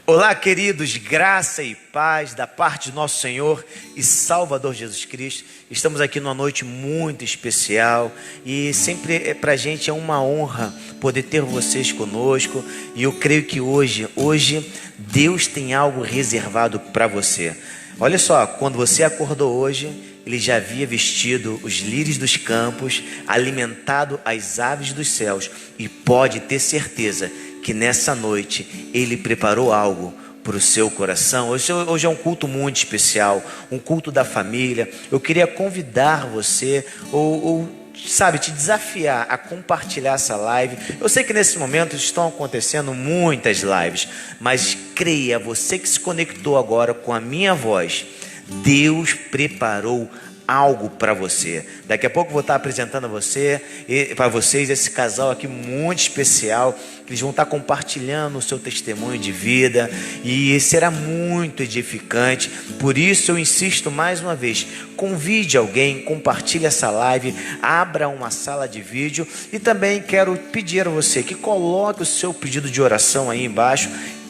Olá, queridos, graça e paz da parte de nosso Senhor e Salvador Jesus Cristo. Estamos aqui numa noite muito especial e sempre para a gente é uma honra poder ter vocês conosco. E eu creio que hoje Deus tem algo reservado para você. Olha só, quando você acordou hoje, Ele já havia vestido os lírios dos campos, alimentado as aves dos céus, e pode ter certeza que nessa noite Ele preparou algo para o seu coração. Hoje é um culto muito especial, um culto da família. Eu queria convidar você, te desafiar a compartilhar essa live. Eu sei que nesse momento estão acontecendo muitas lives, mas creia, você que se conectou agora com a minha voz, Deus preparou algo para você. Daqui a pouco eu vou estar apresentando para vocês esse casal aqui muito especial, que eles vão estar compartilhando o seu testemunho de vida e será muito edificante. Por isso eu insisto mais uma vez, convide alguém, compartilhe essa live, abra uma sala de vídeo e também quero pedir a você que coloque o seu pedido de oração aí embaixo,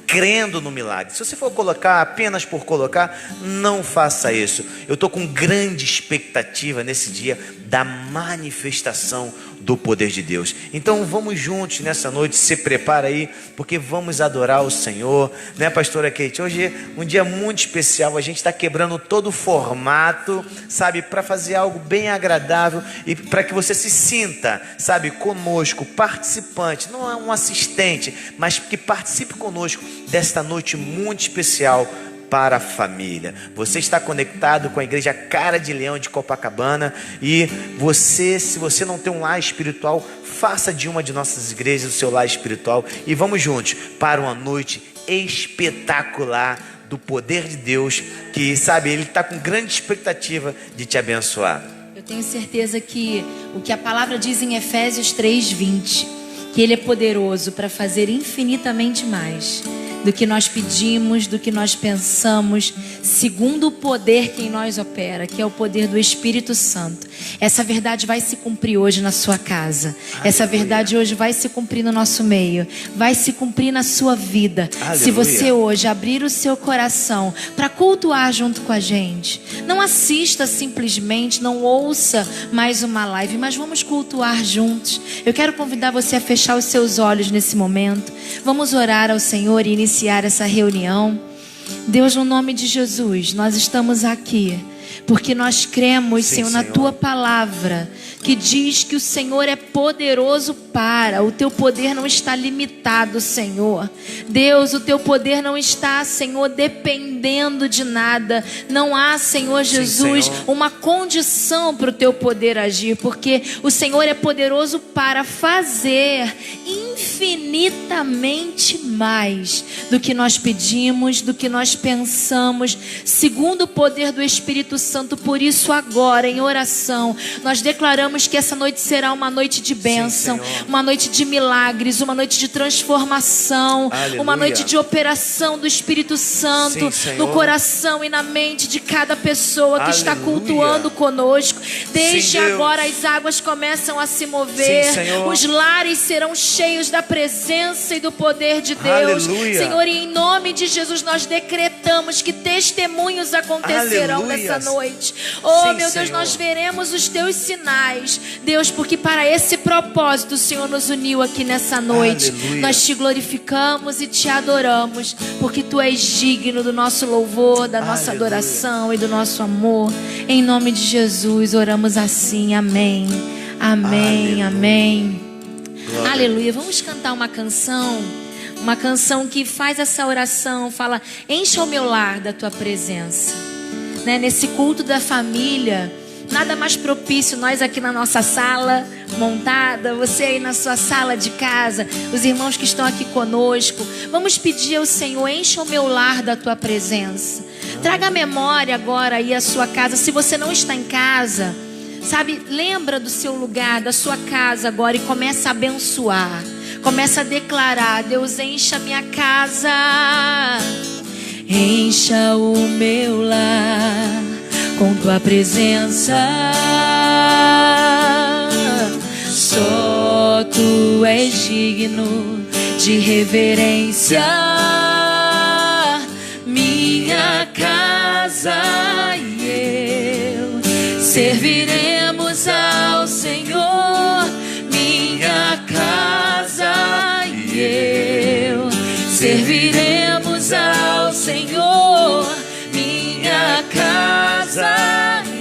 crendo no milagre. Se você for colocar apenas por colocar, não faça isso. Eu estou com grande expectativa nesse dia da manifestação do poder de Deus. Então vamos juntos nessa noite, se prepara aí, porque vamos adorar o Senhor, né, pastora Kate? Hoje é um dia muito especial, a gente está quebrando todo o formato, sabe, para fazer algo bem agradável e para que você se sinta, sabe, conosco, participante, não é um assistente, mas que participe conosco desta noite muito especial para a família. Você está conectado com a igreja Cara de Leão de Copacabana e se você não tem um lar espiritual, faça de uma de nossas igrejas o seu lar espiritual e vamos juntos para uma noite espetacular do poder de Deus, que sabe, Ele está com grande expectativa de te abençoar. Eu tenho certeza que o que a palavra diz em Efésios 3:20, que Ele é poderoso para fazer infinitamente mais do que nós pedimos, do que nós pensamos, segundo o poder que em nós opera, que é o poder do Espírito Santo. Essa verdade vai se cumprir hoje na sua casa. Aleluia. Essa verdade hoje vai se cumprir no nosso meio, vai se cumprir na sua vida. Aleluia. Se você hoje abrir o seu coração para cultuar junto com a gente, não assista simplesmente, não ouça mais uma live, mas vamos cultuar juntos. Eu quero convidar você a fechar os seus olhos nesse momento. Vamos orar ao Senhor e iniciar essa reunião. Deus, no nome de Jesus, nós estamos aqui porque nós cremos, Senhor, na Tua palavra, que diz que o Senhor é poderoso para, o Teu poder não está limitado, Senhor. Deus, o Teu poder não está, Senhor, dependendo de nada. Não há, Senhor Jesus, Senhor, uma condição para o Teu poder agir, porque o Senhor é poderoso para fazer infinitamente mais do que nós pedimos, do que nós pensamos, segundo o poder do Espírito Santo. Por isso agora, em oração, nós declaramos que essa noite será uma noite de bênção, uma noite de milagres, uma noite de transformação, aleluia, uma noite de operação do Espírito Santo, sim, no coração e na mente de cada pessoa que, aleluia, está cultuando conosco. Desde agora as águas começam a se mover, sim, os lares serão cheios da presença e do poder de Deus, aleluia, Senhor, e em nome de Jesus nós decretamos que testemunhos acontecerão, aleluia, nessa noite. Oh, sim, meu Deus, Senhor, nós veremos os Teus sinais, Deus, porque para esse propósito o Senhor nos uniu aqui nessa noite. Aleluia. Nós Te glorificamos e Te adoramos, porque Tu és digno do nosso louvor, da nossa, aleluia, adoração e do nosso amor. Em nome de Jesus oramos assim, amém, amém, aleluia, amém. Glória. Aleluia. Vamos cantar uma canção que faz essa oração, fala: encha o meu lar da Tua presença. Nesse culto da família, nada mais propício, nós aqui na nossa sala montada, você aí na sua sala de casa, os irmãos que estão aqui conosco, vamos pedir ao Senhor: encha o meu lar da Tua presença. Traga a memória agora aí a sua casa. Se você não está em casa, sabe, lembra do seu lugar, da sua casa agora e começa a abençoar, começa a declarar: Deus, encha a minha casa, encha o meu lar com Tua presença. Só Tu és digno de reverência. serviremos ao Senhor, minha casa e eu. Serviremos ao Senhor, minha casa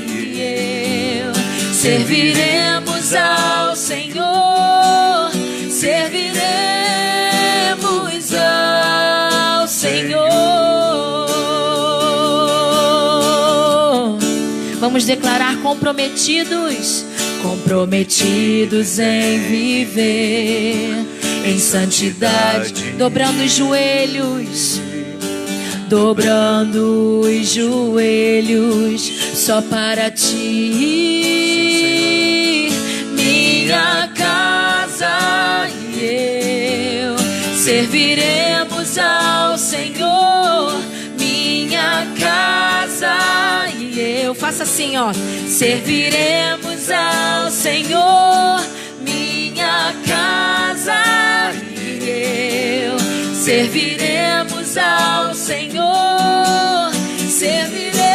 e eu. Serviremos ao Senhor, serviremos ao Senhor. Vamos declarar comprometidos, comprometidos em viver em santidade, dobrando os joelhos, dobrando os joelhos só para ti, minha casa e eu. Serviremos ao Senhor, minha casa e eu. Faça assim, ó. Serviremos ao Senhor, minha casa e eu. Serviremos ao Senhor, serviremos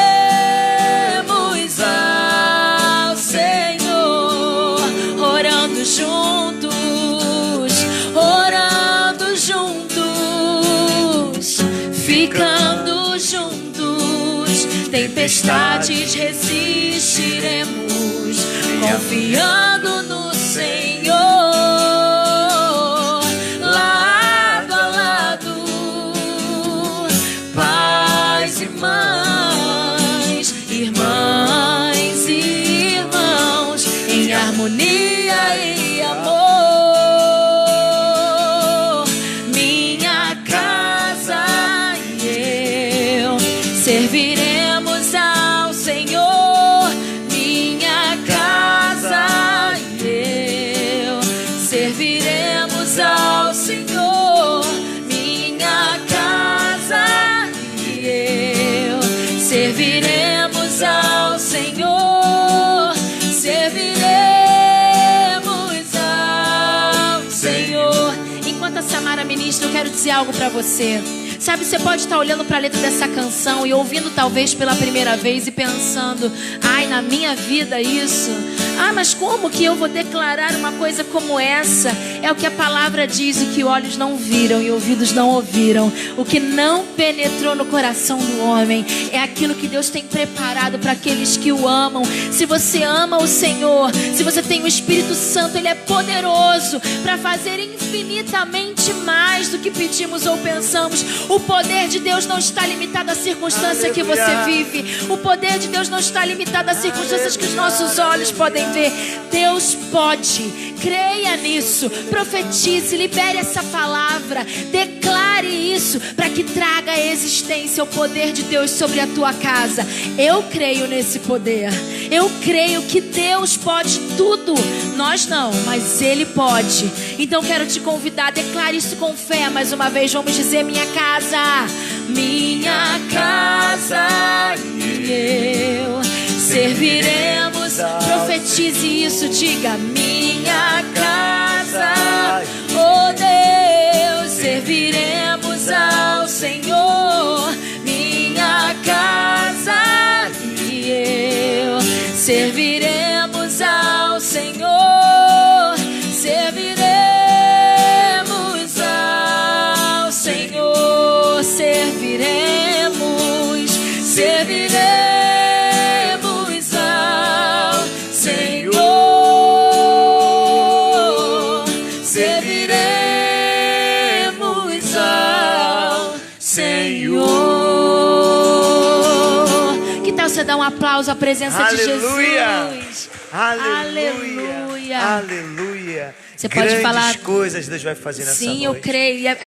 ao Senhor, orando juntos, ficando juntos. Tempestades resistiremos, confiando no Senhor. Lado a lado, pais e mães, irmãs e irmãos, em harmonia e amor. Minha casa e eu serviremos ao Senhor. Minha casa e eu serviremos ao Senhor. Minha casa e eu serviremos ao Senhor. Serviremos ao Senhor. Enquanto a Samara ministra, eu quero dizer algo para você. Sabe, você pode estar olhando para a letra dessa canção e ouvindo talvez pela primeira vez e pensando: ai, na minha vida isso. Ah, mas como que eu vou declarar uma coisa como essa? É o que a palavra diz: o que olhos não viram e ouvidos não ouviram, o que não penetrou no coração do homem, é aquilo que Deus tem preparado para aqueles que o amam. Se você ama o Senhor, se você tem o Espírito Santo, Ele é poderoso para fazer infinitamente mais do que pedimos ou pensamos. O poder de Deus não está limitado à circunstância que você vive. O poder de Deus não está limitado às circunstâncias que os nossos olhos podem ver. Deus pode. Creia nisso. Profetize, libere essa palavra. Declare isso para que traga à existência o poder de Deus sobre a tua casa. Eu creio nesse poder. Eu creio que Deus pode tudo. Nós não, mas Ele pode. Então quero te convidar, declare isso com fé. Mais uma vez, vamos dizer: minha casa, minha casa e eu serviremos. Profetize isso, diga: minha casa, oh Deus, serviremos ao Senhor. Minha casa e eu serviremos ao Senhor. Serviremos ao Senhor. Serviremos, serviremos ao Senhor. Serviremos ao Senhor. Que tal você dar um aplauso à presença de Jesus? Aleluia. Aleluia. Você pode falar coisas Deus vai fazer nessa noite. Sim, eu creio. E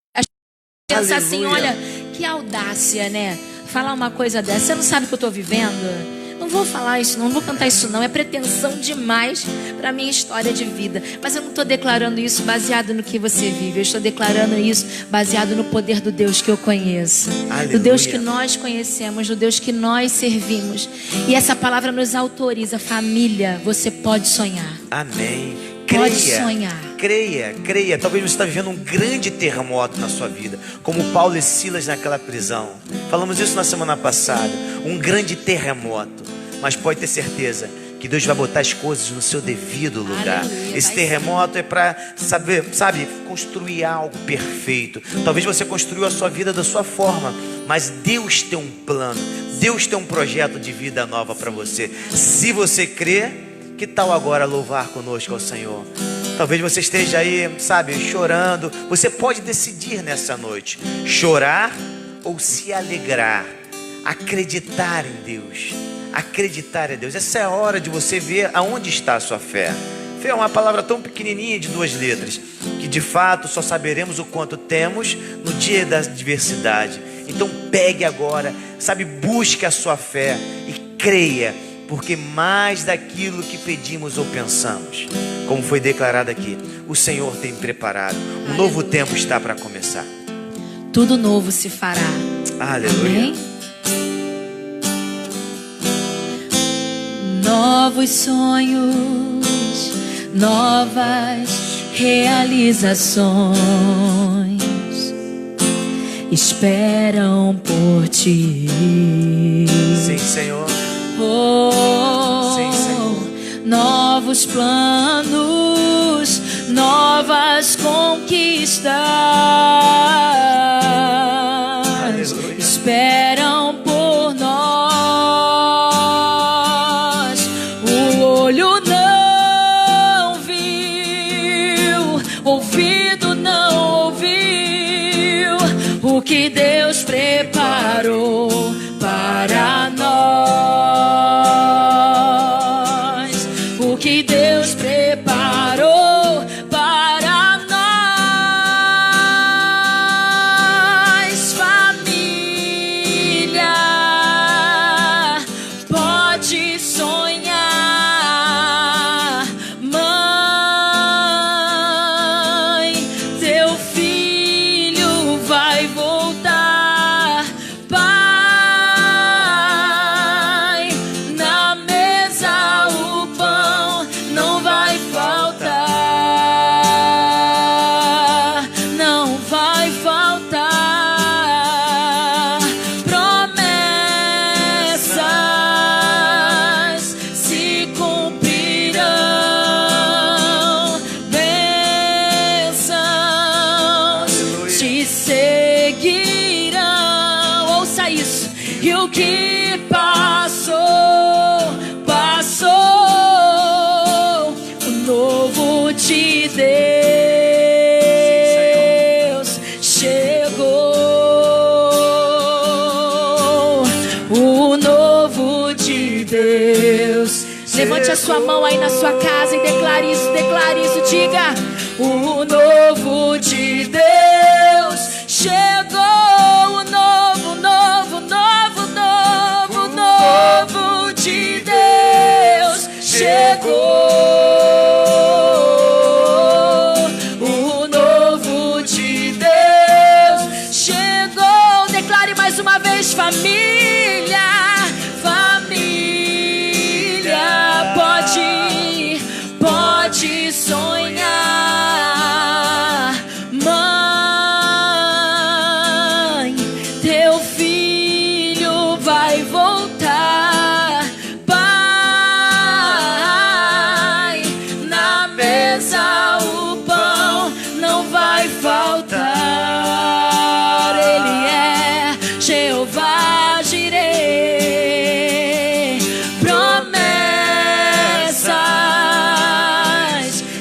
pensar assim: olha, que audácia, né? Falar uma coisa dessa. Você não sabe o que eu estou vivendo? Não vou falar isso, não vou cantar isso não. É pretensão demais para a minha história de vida. Mas eu não estou declarando isso baseado no que você vive. Eu estou declarando isso baseado no poder do Deus que eu conheço. Aleluia. Do Deus que nós conhecemos, do Deus que nós servimos. E essa palavra nos autoriza. Família, você pode sonhar. Amém. Pode sonhar. Creia. Talvez você está vivendo um grande terremoto na sua vida, como Paulo e Silas naquela prisão. Falamos isso na semana passada. Um grande terremoto. Mas pode ter certeza que Deus vai botar as coisas no seu devido lugar. Aleluia, Esse terremoto é para saber, sabe, construir algo perfeito. Talvez você construiu a sua vida da sua forma, mas Deus tem um plano, Deus tem um projeto de vida nova para você. Se você crê, que tal agora louvar conosco ao Senhor? Talvez você esteja aí, sabe, chorando. Você pode decidir nessa noite, chorar ou se alegrar, acreditar em Deus. Acreditar em Deus. Essa é a hora de você ver aonde está a sua fé. Fé é uma palavra tão pequenininha de 2 letras, que de fato só saberemos o quanto temos no dia da adversidade. Então pegue agora, sabe, busque a sua fé e creia, porque mais daquilo que pedimos ou pensamos, como foi declarado aqui, o Senhor tem preparado. Um novo tempo está para começar. Tudo novo se fará. Aleluia. Amém? Novos sonhos, novas realizações esperam por ti. Sim, Senhor. Sim, Senhor. Novos planos, novas conquistas. Aleluia. Esperam por nós. O olho não viu, ouvido não ouviu o que Deus preparou para nós. O que Deus preparou para nós. Família, pode sonhar. Mãe, teu filho vai voltar. Pai, na mesa o pão não vai faltar. Não vai faltar. Promessas se cumprirão. Bênçãos te seguirão. Ouça isso. E o que passou, passou. O novo de Deus chegou. O novo de Deus. Levante a sua mão aí na sua casa e declare isso, diga: o novo de Deus chegou. O novo, novo, novo, novo, novo de Deus chegou. O novo de Deus chegou. Declare mais uma vez, família. Família, pode sonhar. Mãe, teu filho vai voltar. Pai, na mesa o pão não vai faltar. Ele é Jeová Jireh. Promessas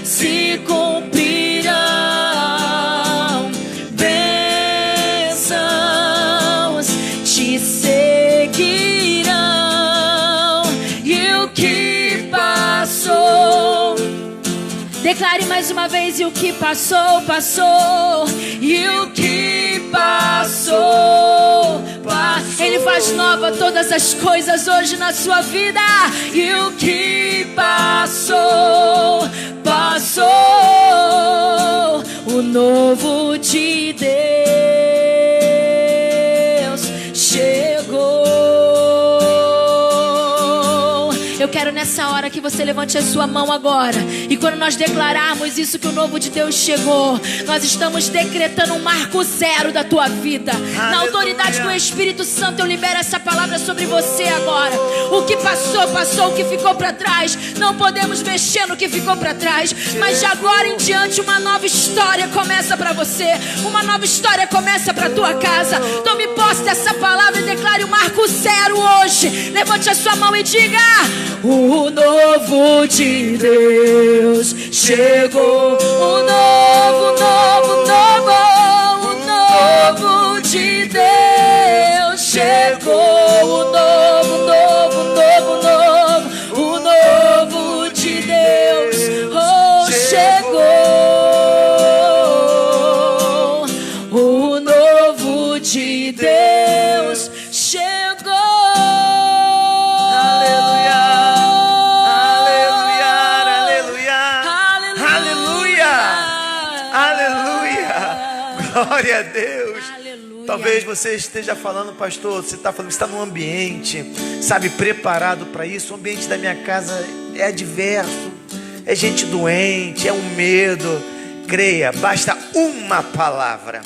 se cumprirão. Bênçãos te seguirão. E o que passou, declare mais uma vez: e o que passou, passou. E o que passou, Ele faz nova todas as coisas hoje na sua vida. E o que passou, passou. O novo de Deus chegou. Eu quero nessa hora que você levante a sua mão agora. E quando nós declararmos isso, que o novo de Deus chegou, nós estamos decretando um marco zero da tua vida. Na autoridade do Espírito Santo, eu libero essa palavra sobre você agora. O que passou, passou. O que ficou para trás, não podemos mexer no que ficou para trás. Mas de agora em diante, uma nova história começa para você. Uma nova história começa para tua casa. Tome posse dessa palavra e declare o marco zero hoje. Levante a sua mão e diga: o novo de Deus chegou. O novo, novo, novo. O novo de Deus chegou. O novo, novo, novo, novo. O novo de Deus, oh, chegou. O novo de Deus chegou. Aleluia, aleluia, aleluia, aleluia, aleluia. Glória a Deus. Aleluia. Talvez você esteja falando, pastor, você está falando, você está num ambiente, sabe, preparado para isso. O ambiente da minha casa é adverso, é gente doente, é um medo. Creia, basta uma palavra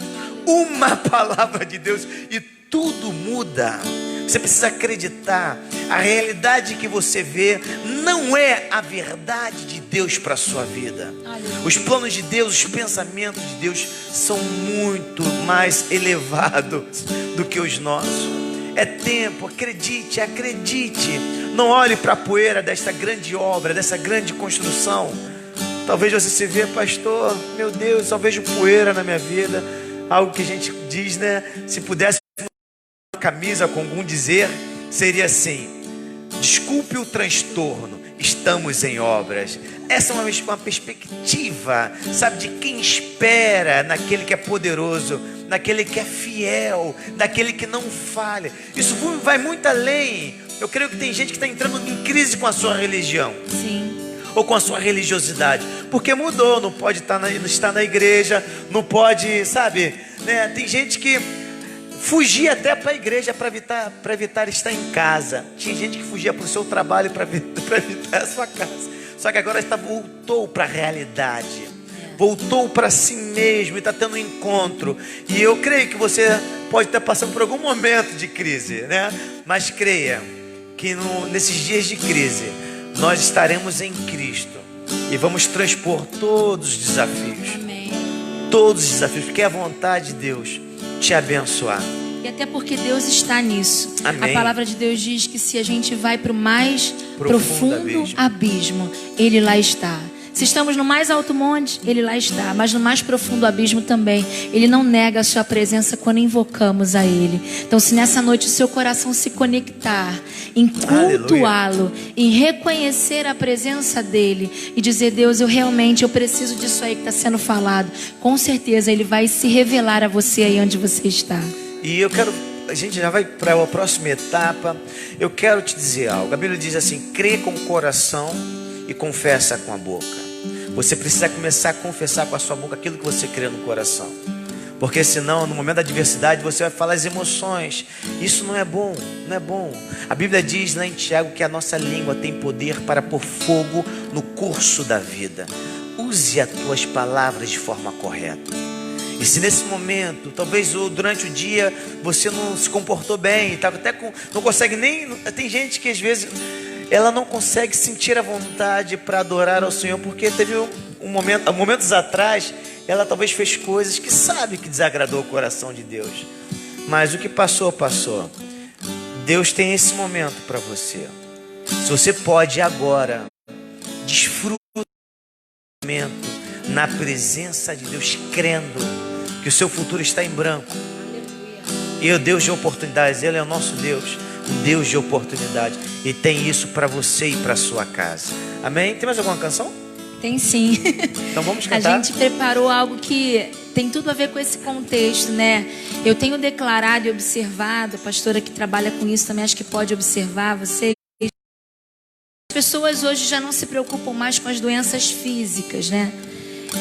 de Deus e tudo muda. Você precisa acreditar. A realidade que você vê não é a verdade de Deus para a sua vida. Os planos de Deus, os pensamentos de Deus são muito mais elevados do que os nossos. É tempo, acredite, acredite. Não olhe para a poeira desta grande obra, dessa grande construção. Talvez você se vê, pastor, meu Deus, só vejo poeira na minha vida. Algo que a gente diz, né? Se pudesse uma camisa com algum dizer, seria assim: desculpe o transtorno, estamos em obras. Essa é uma perspectiva, sabe, de quem espera naquele que é poderoso, naquele que é fiel, naquele que não falha. Isso vai muito além. Eu creio que tem gente que está entrando em crise com a sua religião. Sim. Ou com a sua religiosidade, porque mudou, não pode estar na igreja, não pode, sabe, né? Tem gente que fugia até para a igreja para evitar estar em casa. Tinha gente que fugia para o seu trabalho para evitar a sua casa. Só que agora voltou para a realidade, voltou para si mesmo e está tendo um encontro. E eu creio que você pode estar passando por algum momento de crise, né? Mas creia que nesses dias de crise nós estaremos em Cristo e vamos transpor todos os desafios. Amém. Todos os desafios, porque é a vontade de Deus te abençoar. E até porque Deus está nisso. Amém. A palavra de Deus diz que se a gente vai para o mais profundo abismo, Ele lá está. Se estamos no mais alto monte, Ele lá está. Mas no mais profundo abismo também, Ele não nega a sua presença quando invocamos a Ele. Então, se nessa noite o seu coração se conectar em cultuá-lo, em reconhecer a presença dEle e dizer: Deus, eu preciso disso aí que está sendo falado, com certeza Ele vai se revelar a você aí onde você está. E a gente já vai para a próxima etapa. Eu quero te dizer algo. A Bíblia diz assim: crê com o coração e confessa com a boca. Você precisa começar a confessar com a sua boca aquilo que você crê no coração, porque senão no momento da adversidade você vai falar as emoções. Isso não é bom, não é bom. A Bíblia diz lá em Tiago que a nossa língua tem poder para pôr fogo no curso da vida. Use as tuas palavras de forma correta. E se nesse momento, talvez durante o dia, você não se comportou bem, tá até não consegue nem... Tem gente que às vezes ela não consegue sentir a vontade para adorar ao Senhor, porque teve momentos atrás, ela talvez fez coisas que sabe que desagradou o coração de Deus. Mas o que passou, passou. Deus tem esse momento para você. Se você pode agora, desfruta do momento na presença de Deus, crendo que o seu futuro está em branco. E o Deus de oportunidades, Ele é o nosso Deus, um Deus de oportunidade, e tem isso para você e para sua casa. Amém? Tem mais alguma canção? Tem sim. Então vamos cantar. A gente preparou algo que tem tudo a ver com esse contexto, né? Eu tenho declarado e observado, a pastora que trabalha com isso também acho que pode observar, você. As pessoas hoje já não se preocupam mais com as doenças físicas, né?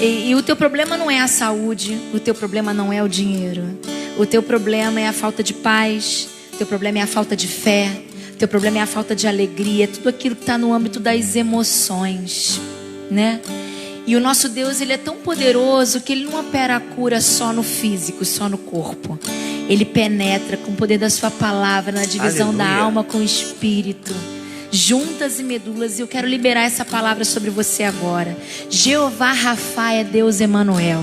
E o teu problema não é a saúde, o teu problema não é o dinheiro, o teu problema é a falta de paz, o teu problema é a falta de fé, o Teu problema é a falta de alegria, é tudo aquilo que está no âmbito das emoções, né? E o nosso Deus, Ele é tão poderoso que Ele não opera a cura só no físico, só no corpo. Ele penetra com o poder da sua palavra na divisão da alma com o espírito, juntas e medulas. E eu quero liberar essa palavra sobre você agora. Jeová Rafá é Deus Emanuel.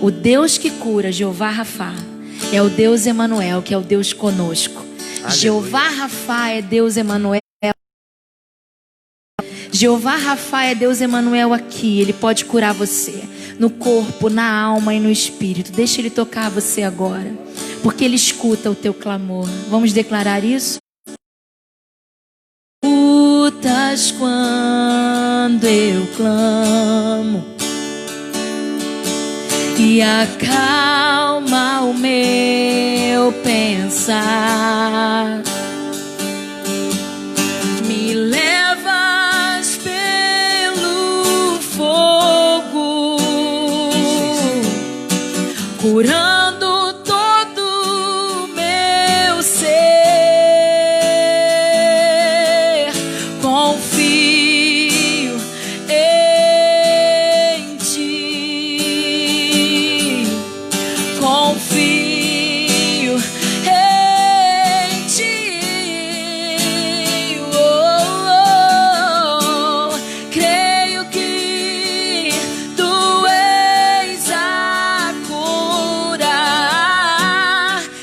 O Deus que cura, Jeová Rafá, é o Deus Emanuel, que é o Deus conosco. Aleluia. Jeová Rafá é Deus Emanuel. Jeová Rafá é Deus Emanuel aqui. Ele pode curar você no corpo, na alma e no espírito. Deixa Ele tocar você agora, porque Ele escuta o teu clamor. Vamos declarar isso? Escutas quando eu clamo e acalma o meu pensar. Me levas pelo fogo, curando todo o meu ser. Confio em ti, confio em ti. Creio que tu és a cura,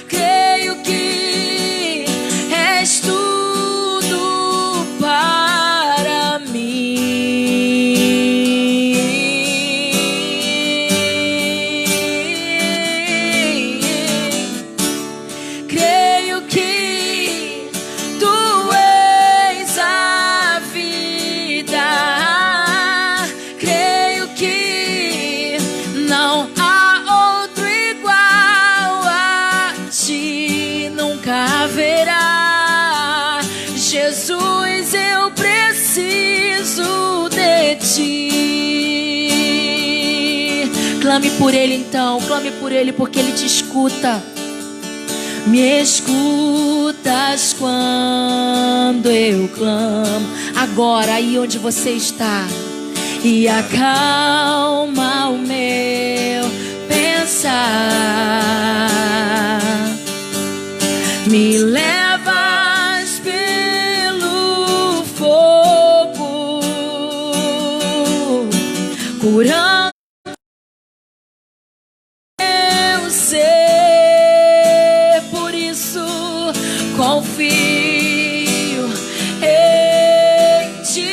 creio que és tudo para mim. Creio que tu és a vida, creio que não há outro igual a ti, nunca haverá. Jesus, eu preciso de ti. Clame por Ele então, clame por Ele, porque Ele te escuta. Me escutas quando eu clamo, agora aí onde você está, e acalma o meu pensar. Me levas pelo fogo, curando eu ser. Por isso confio em ti,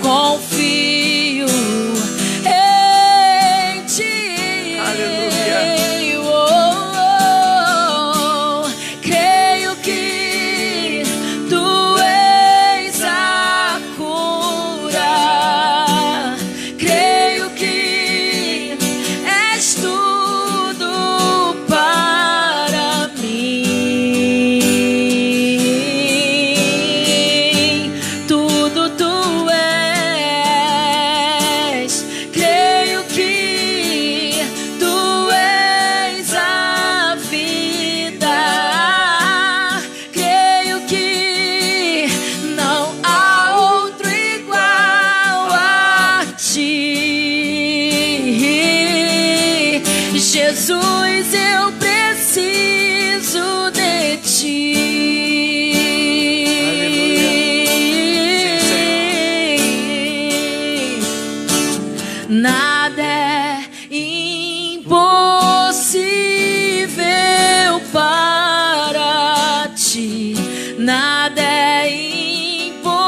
confio em ti. Aleluia. Creio que tu és a cura, creio que és tudo para mim. Tudo tu és. Creio que tu és a vida. Creio que não há outro igual a ti. Jesus, eu preciso de ti. Nada é impossível para ti. Nada é impossível.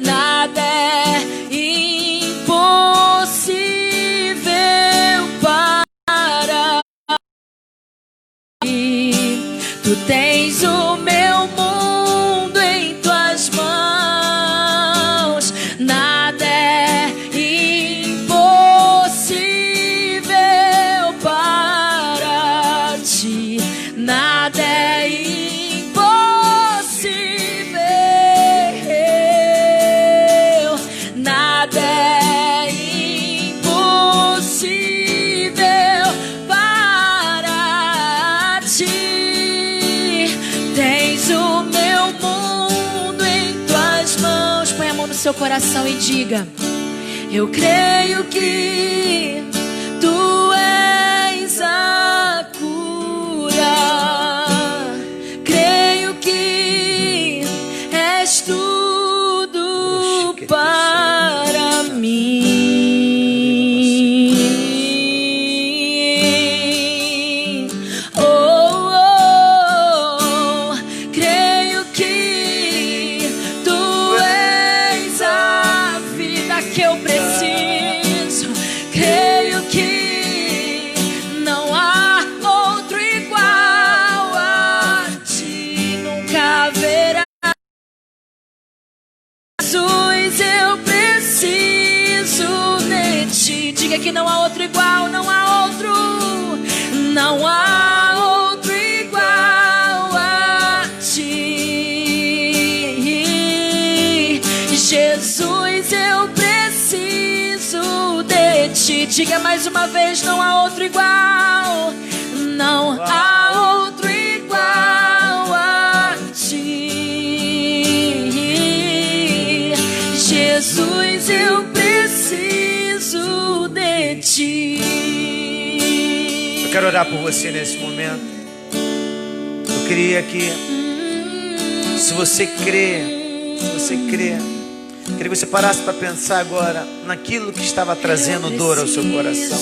Nada é impossível para coração e diga: eu creio que tu és a cura, creio que és tudo para mim. Oh, oh, creio que tu és a vida que eu preciso. Creio que não há outro igual a ti, nunca haverá. Jesus, eu preciso de ti. Diga que não há outro igual, não há outro, não há outro igual a ti. Jesus, eu preciso de ti. Diga mais uma vez: não há outro igual, não há outro igual a ti. Jesus, eu preciso de ti. Eu quero orar por você nesse momento. Eu queria que, se você crê, queria que você parasse para pensar agora naquilo que estava trazendo dor ao seu coração.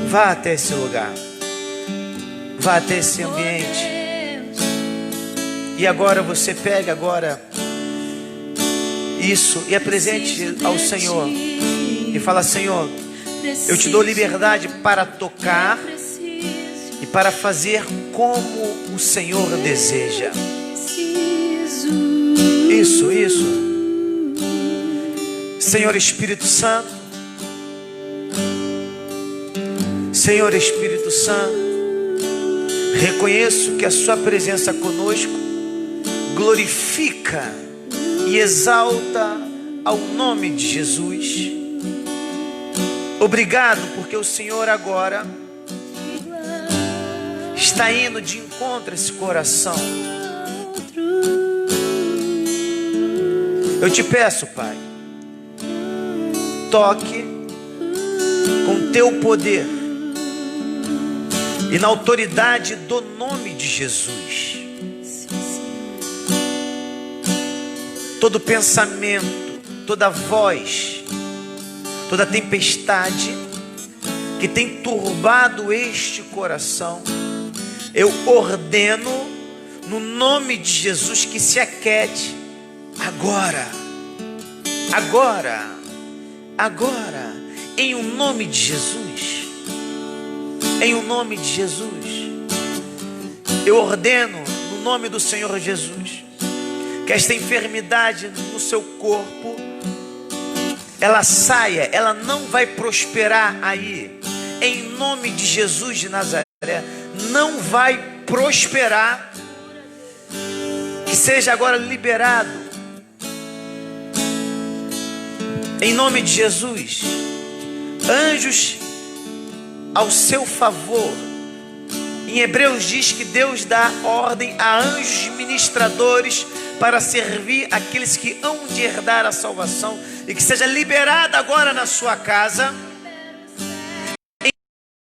Vá até esse lugar, vá até esse ambiente, e agora você pega isso e apresente ao Senhor e fala: Senhor, eu te dou liberdade para tocar e para fazer como o Senhor deseja. Isso. Senhor Espírito Santo, Senhor Espírito Santo, reconheço que a sua presença conosco glorifica e exalta ao nome de Jesus. Obrigado, porque o Senhor agora está indo de encontro a esse coração. Eu te peço, Pai, toque com teu poder e na autoridade do nome de Jesus. Todo pensamento, toda voz, toda tempestade que tem turbado este coração, eu ordeno no nome de Jesus que se aquiete agora, em o nome de Jesus. Em o nome de Jesus, eu ordeno no nome do Senhor Jesus que esta enfermidade no seu corpo, ela saia, ela não vai prosperar aí. Em nome de Jesus de Nazaré, não vai prosperar. Que seja agora liberado. Em nome de Jesus, anjos ao seu favor. Em Hebreus diz que Deus dá ordem a anjos ministradores para servir aqueles que hão de herdar a salvação, e que seja liberada agora na sua casa. Em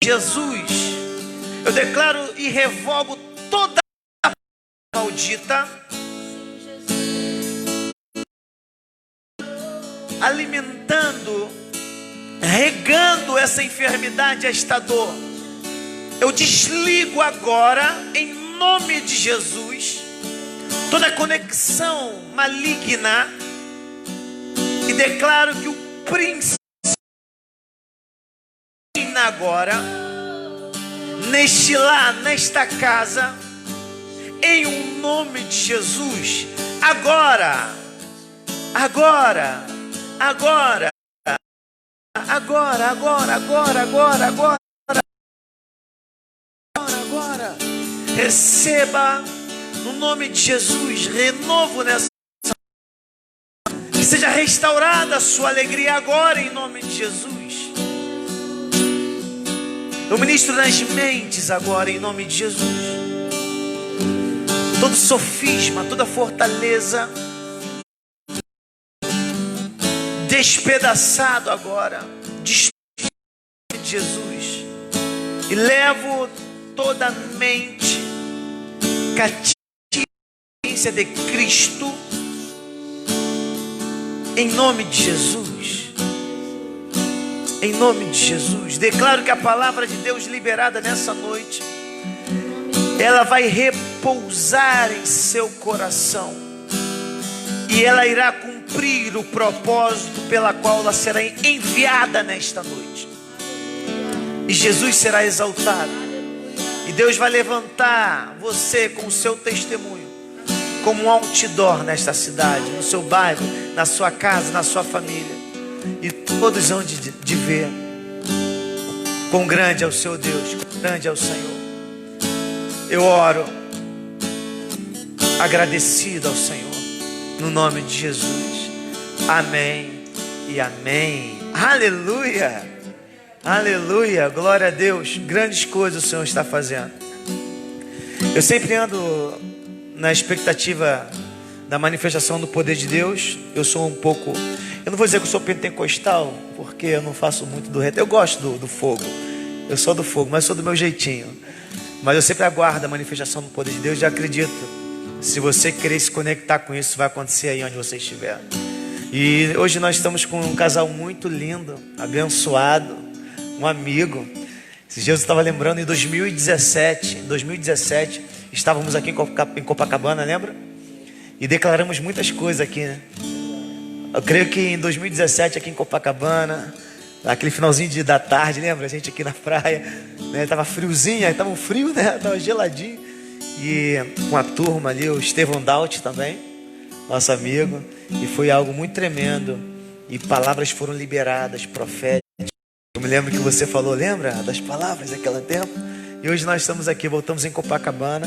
Jesus, eu declaro e revogo toda a maldita, alimentando, regando essa enfermidade, esta dor. Eu desligo agora, em nome de Jesus, toda conexão maligna, e declaro que o príncipe agora neste lar, nesta casa, em um nome de Jesus. Agora, receba no nome de Jesus renovo nessa. Que seja restaurada a sua alegria agora em nome de Jesus. Eu ministro nas mentes agora em nome de Jesus. Todo sofisma, toda fortaleza, despedaçado agora, de Jesus, e levo toda a mente cativa de Cristo, em nome de Jesus. Em nome de Jesus, declaro que a palavra de Deus liberada nessa noite, ela vai repousar em seu coração, e ela irá cumprir o propósito pela qual ela será enviada nesta noite, e Jesus será exaltado, e Deus vai levantar você com o seu testemunho como um outdoor nesta cidade, no seu bairro, na sua casa, na sua família, e todos hão de ver quão grande é o seu Deus, quão grande é o Senhor. Eu oro agradecido ao Senhor, no nome de Jesus. Amém e amém. Aleluia, aleluia, glória a Deus. Grandes coisas o Senhor está fazendo. Eu sempre ando na expectativa da manifestação do poder de Deus. Eu sou um pouco, eu não vou dizer que eu sou pentecostal, porque eu não faço muito do reto. Eu gosto do fogo, eu sou do fogo, mas sou do meu jeitinho. Mas eu sempre aguardo a manifestação do poder de Deus, e acredito, se você querer se conectar com isso, vai acontecer aí onde você estiver. E hoje nós estamos com um casal muito lindo, abençoado, um amigo. Esses dias eu estava lembrando, em 2017, estávamos aqui em Copacabana, lembra? E declaramos muitas coisas aqui, né? Eu creio que em 2017, aqui em Copacabana, aquele finalzinho da tarde, lembra? A gente aqui na praia, né? Tava friozinho, tava um frio, né? Tava geladinho. E com a turma ali, o Estevão Daut também, nosso amigo. E foi algo muito tremendo. E palavras foram liberadas, proféticas. Eu me lembro que você falou, lembra das palavras daquele tempo? E hoje nós estamos aqui, voltamos em Copacabana.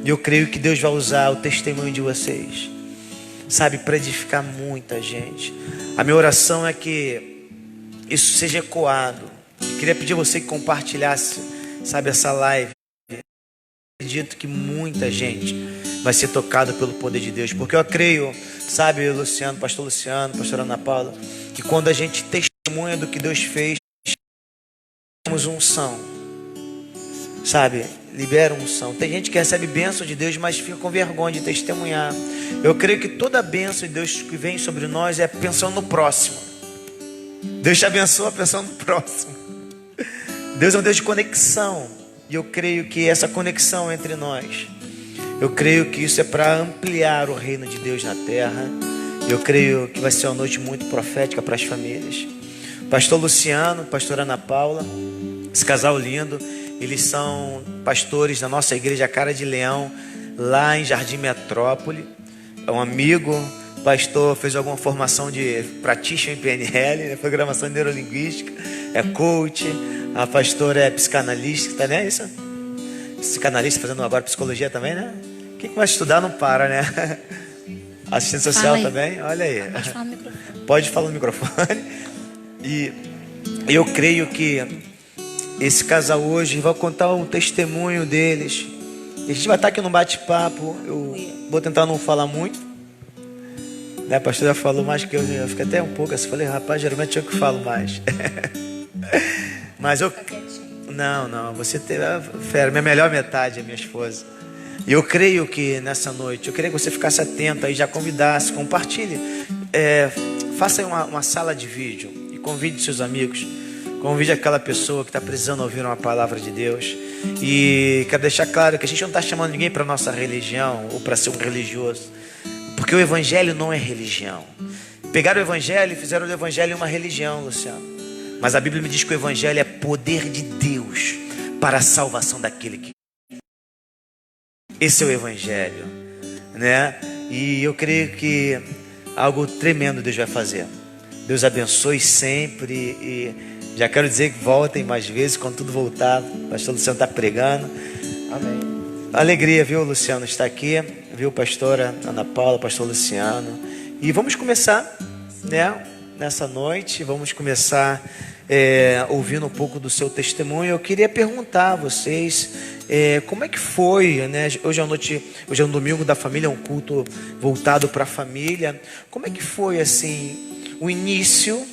E eu creio que Deus vai usar o testemunho de vocês, sabe, para edificar muita gente. A minha oração é que isso seja ecoado. Eu queria pedir a você que compartilhasse, sabe, essa live. Acredito que muita gente vai ser tocada pelo poder de Deus, porque eu creio, sabe, Luciano, pastor Luciano, pastora Ana Paula, que quando a gente testemunha do que Deus fez, temos unção, sabe, libera unção. Tem gente que recebe bênção de Deus, mas fica com vergonha de testemunhar. Eu creio que toda a bênção de Deus que vem sobre nós é pensando no próximo. Deus te abençoa pensando no próximo. Deus é um Deus de conexão, e eu creio que essa conexão entre nós, eu creio que isso é para ampliar o reino de Deus na terra. Eu creio que vai ser uma noite muito profética para as famílias. Pastor Luciano, pastora Ana Paula, esse casal lindo, eles são pastores da nossa igreja Cara de Leão, lá em Jardim Metrópole. É um amigo, pastor, fez alguma formação de practitioner em PNL, né? Programação neurolinguística, é coach. A pastora é psicanalista, né? Isso? Psicanalista, fazendo agora psicologia também, né? Quem vai estudar não para, né? Assistente social também, olha aí. Pode falar no microfone. Pode falar no microfone. E eu creio que esse casal hoje vai contar um testemunho deles. A gente vai estar aqui no bate-papo. Eu vou tentar não falar muito, né? A pastora já falou mais que eu fiquei até um pouco assim. Falei, rapaz, geralmente eu que falo mais. Mas eu... Não, você teve a fera, minha melhor metade é minha esposa. E eu creio que nessa noite, eu queria que você ficasse atento aí, já convidasse, compartilhe. Faça aí uma sala de vídeo e convide seus amigos. Convide aquela pessoa que está precisando ouvir uma palavra de Deus. E quero deixar claro que a gente não está chamando ninguém para a nossa religião ou para ser um religioso, porque o evangelho não é religião. Pegaram o evangelho e fizeram do evangelho uma religião, Luciano. Mas a Bíblia me diz que o evangelho é poder de Deus para a salvação daquele que... Esse é o evangelho, né? E eu creio que algo tremendo Deus vai fazer. Deus abençoe sempre. E já quero dizer que voltem mais vezes quando tudo voltar. O pastor Luciano está pregando. Amém. Alegria, viu, Luciano, estar aqui. Viu, pastora Ana Paula, pastor Luciano. E vamos começar, né? Nessa noite, vamos começar ouvindo um pouco do seu testemunho. Eu queria perguntar a vocês como é que foi, né? Hoje é um domingo da família, um culto voltado para a família. Como é que foi assim o início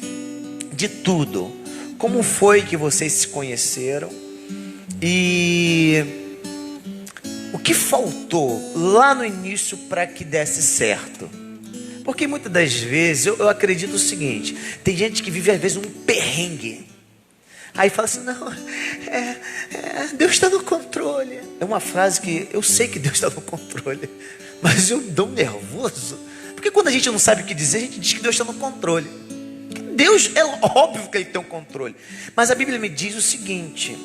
de tudo. Como foi que vocês se conheceram? E o que faltou lá no início para que desse certo? Porque muitas das vezes eu acredito o seguinte: tem gente que vive às vezes um perrengue. Aí fala assim, não, Deus está no controle. É uma frase que eu sei que Deus está no controle, mas eu dou um nervoso. Porque quando a gente não sabe o que dizer, a gente diz que Deus está no controle. Deus, é óbvio que Ele tem um controle. Mas a Bíblia me diz o seguinte: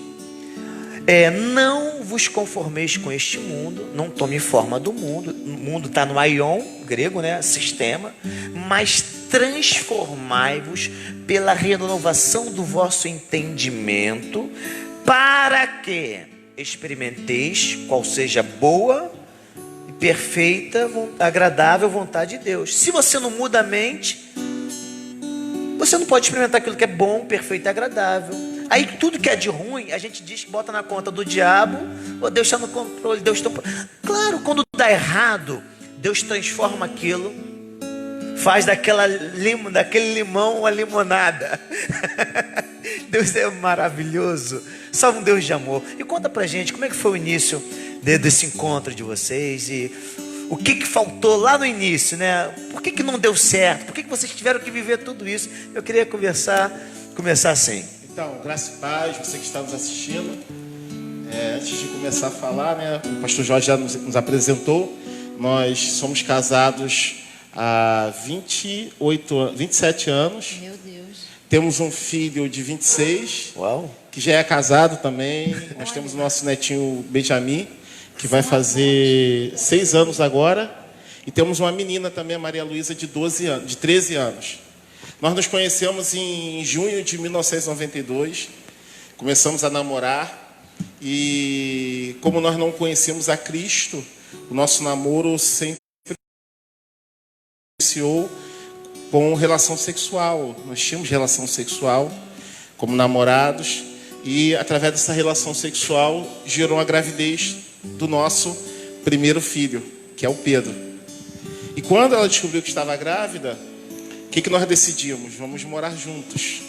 não vos conformeis com este mundo, não tome forma do mundo. O mundo está no aion, grego, né? Sistema. Mas transformai-vos pela renovação do vosso entendimento, para que experimenteis qual seja boa e perfeita, agradável vontade de Deus. Se você não muda a mente, você não pode experimentar aquilo que é bom, perfeito e agradável. Aí tudo que é de ruim, a gente diz que bota na conta do diabo, ou Deus está no controle, Deus está... Claro, quando dá errado, Deus transforma aquilo, faz daquele limão uma limonada. Deus é maravilhoso, só um Deus de amor. E conta pra gente, como é que foi o início desse encontro de vocês? E o que faltou lá no início, né? Por que não deu certo? Por que vocês tiveram que viver tudo isso? Eu queria começar assim. Então, graça e paz, você que está nos assistindo. Antes de começar a falar, né, o pastor Jorge já nos apresentou. Nós somos casados há 27 anos. Meu Deus. Temos um filho de 26, Uau. que já é casado também. Nós temos o nosso netinho Benjamin, que vai fazer 6 anos agora. E temos uma menina também, a Maria Luísa, de 13 anos. Nós nos conhecemos em junho de 1992. Começamos a namorar. E como nós não conhecemos a Cristo, o nosso namoro sempre iniciou com relação sexual. Nós tínhamos relação sexual como namorados. E através dessa relação sexual gerou a gravidez do nosso primeiro filho, que é o Pedro. E quando ela descobriu que estava grávida, o que nós decidimos? Vamos morar juntos.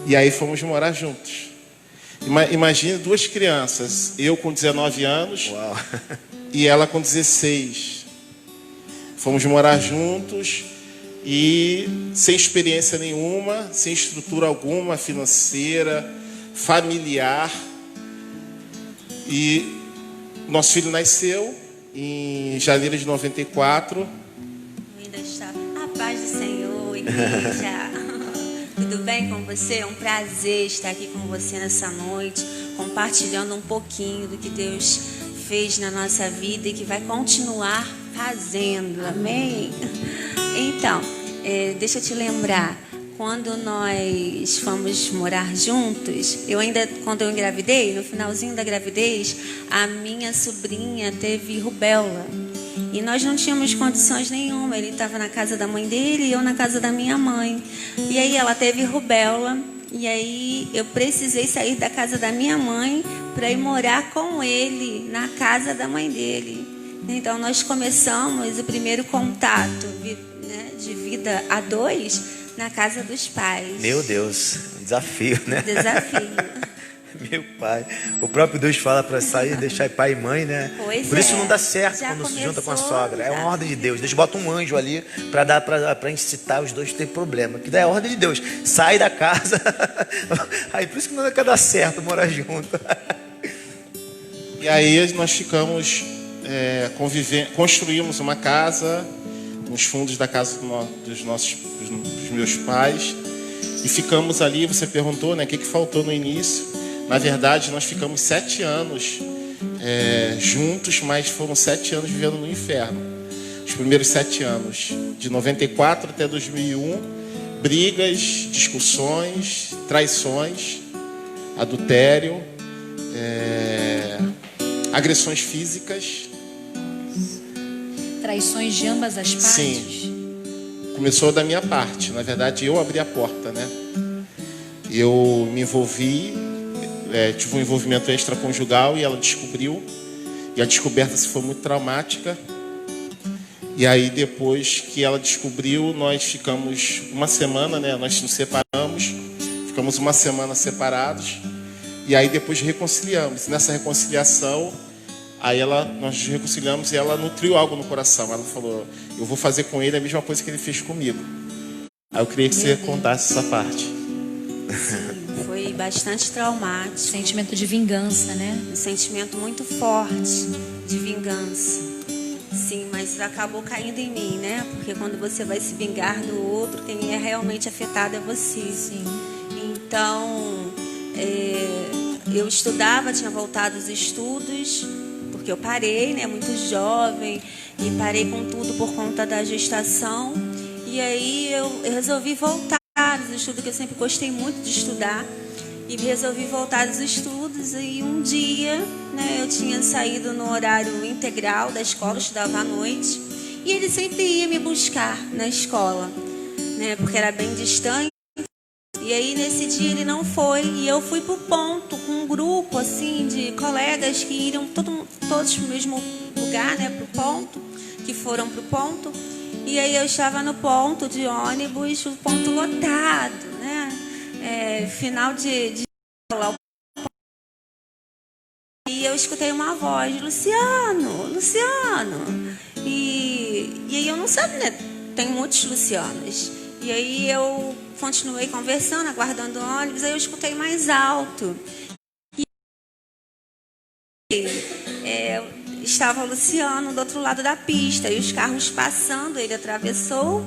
E aí fomos morar juntos. Imagine 2 crianças, eu com 19 anos. Uau. E ela com 16. Fomos morar juntos e sem experiência nenhuma, sem estrutura alguma financeira, familiar. E nosso filho nasceu em janeiro de 94. Ainda está. A paz do Senhor, igreja. Tudo bem com você? É um prazer estar aqui com você nessa noite, compartilhando um pouquinho do que Deus fez na nossa vida e que vai continuar fazendo. Amém? Então, deixa eu te lembrar. Quando nós fomos morar juntos, quando eu engravidei, no finalzinho da gravidez, a minha sobrinha teve rubéola. E nós não tínhamos condições nenhuma. Ele estava na casa da mãe dele e eu na casa da minha mãe. E aí ela teve rubéola. E aí eu precisei sair da casa da minha mãe para ir morar com ele na casa da mãe dele. Então nós começamos o primeiro contato, né, de vida a 2 na casa dos pais. Meu Deus, um desafio, né? Desafio. Meu pai, o próprio Deus fala para sair, deixar pai e mãe, né? Pois Por isso é. não dá certo Já quando se junta com a começou, sogra. É uma já. ordem de Deus. Deus bota um anjo ali para incitar os dois a ter problema. Que daí é a ordem de Deus. Sai da casa. Aí por isso que não quer dar certo morar junto. E aí nós ficamos construímos uma casa nos fundos da casa dos meus pais. E ficamos ali. Você perguntou, né, o que faltou no início. Na verdade, nós ficamos 7 anos juntos, mas foram 7 anos vivendo no inferno. Os primeiros 7 anos, de 94 até 2001, brigas, discussões, traições, adultério, agressões físicas. Traições de ambas as partes? Sim. Começou da minha parte. Na verdade, eu abri a porta, né? Eu me envolvi, tive um envolvimento extraconjugal e ela descobriu. E a descoberta se foi muito traumática. E aí, depois que ela descobriu, nós ficamos uma semana, né? Nós nos separamos, ficamos uma semana separados. E aí, depois reconciliamos. Nessa reconciliação, aí nós nos reconciliamos e ela nutriu algo no coração. Ela falou: eu vou fazer com ele a mesma coisa que ele fez comigo. Aí eu queria que você contasse essa parte. Sim, foi bastante traumático. Sentimento de vingança, né? Um sentimento muito forte de vingança. Sim, mas acabou caindo em mim, né? Porque quando você vai se vingar do outro, quem é realmente afetado é você. Sim. Então, eu estudava, tinha voltado aos estudos, porque eu parei, né? Muito jovem, e parei com tudo por conta da gestação. E aí eu resolvi voltar aos estudos, que eu sempre gostei muito de estudar. E resolvi voltar aos estudos. E um dia, né, eu tinha saído no horário integral da escola, eu estudava à noite. E ele sempre ia me buscar na escola, né, porque era bem distante. E aí nesse dia ele não foi. E eu fui pro ponto com um grupo assim de colegas que iriam todos pro mesmo lugar, né, pro ponto, que foram pro ponto. E aí eu estava no ponto de ônibus, o ponto lotado, né? Final de aula. E eu escutei uma voz: Luciano, Luciano. E aí eu não sabia, né? Tem muitos Lucianos. E aí eu continuei conversando, aguardando o ônibus. Aí eu escutei mais alto. Estava o Luciano do outro lado da pista, e os carros passando, ele atravessou,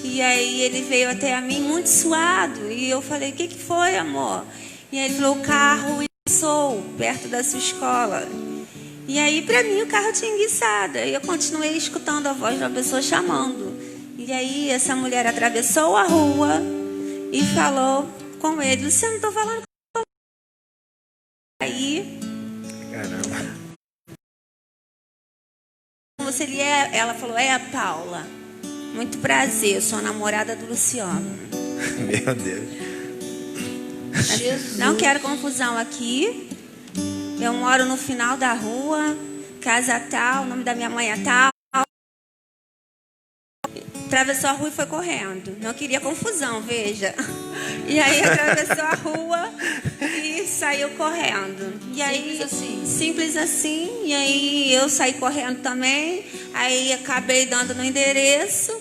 e aí ele veio até a mim muito suado, e eu falei: o que foi, amor? E aí ele falou: o carro passou perto da sua escola. E aí para mim o carro tinha enguiçado, e eu continuei escutando a voz de uma pessoa chamando. E aí essa mulher atravessou a rua e falou com ele: Luciano, estou falando com você. Aí... Caramba. Ela falou: é a Paula. Muito prazer, eu sou a namorada do Luciano. Meu Deus. Jesus. Não quero confusão aqui. Eu moro no final da rua, casa tal, o nome da minha mãe é tal. Atravessou a rua e foi correndo. Não queria confusão, veja. E aí atravessou a rua e saiu correndo. E aí, simples assim. E aí eu saí correndo também. Aí acabei dando no endereço.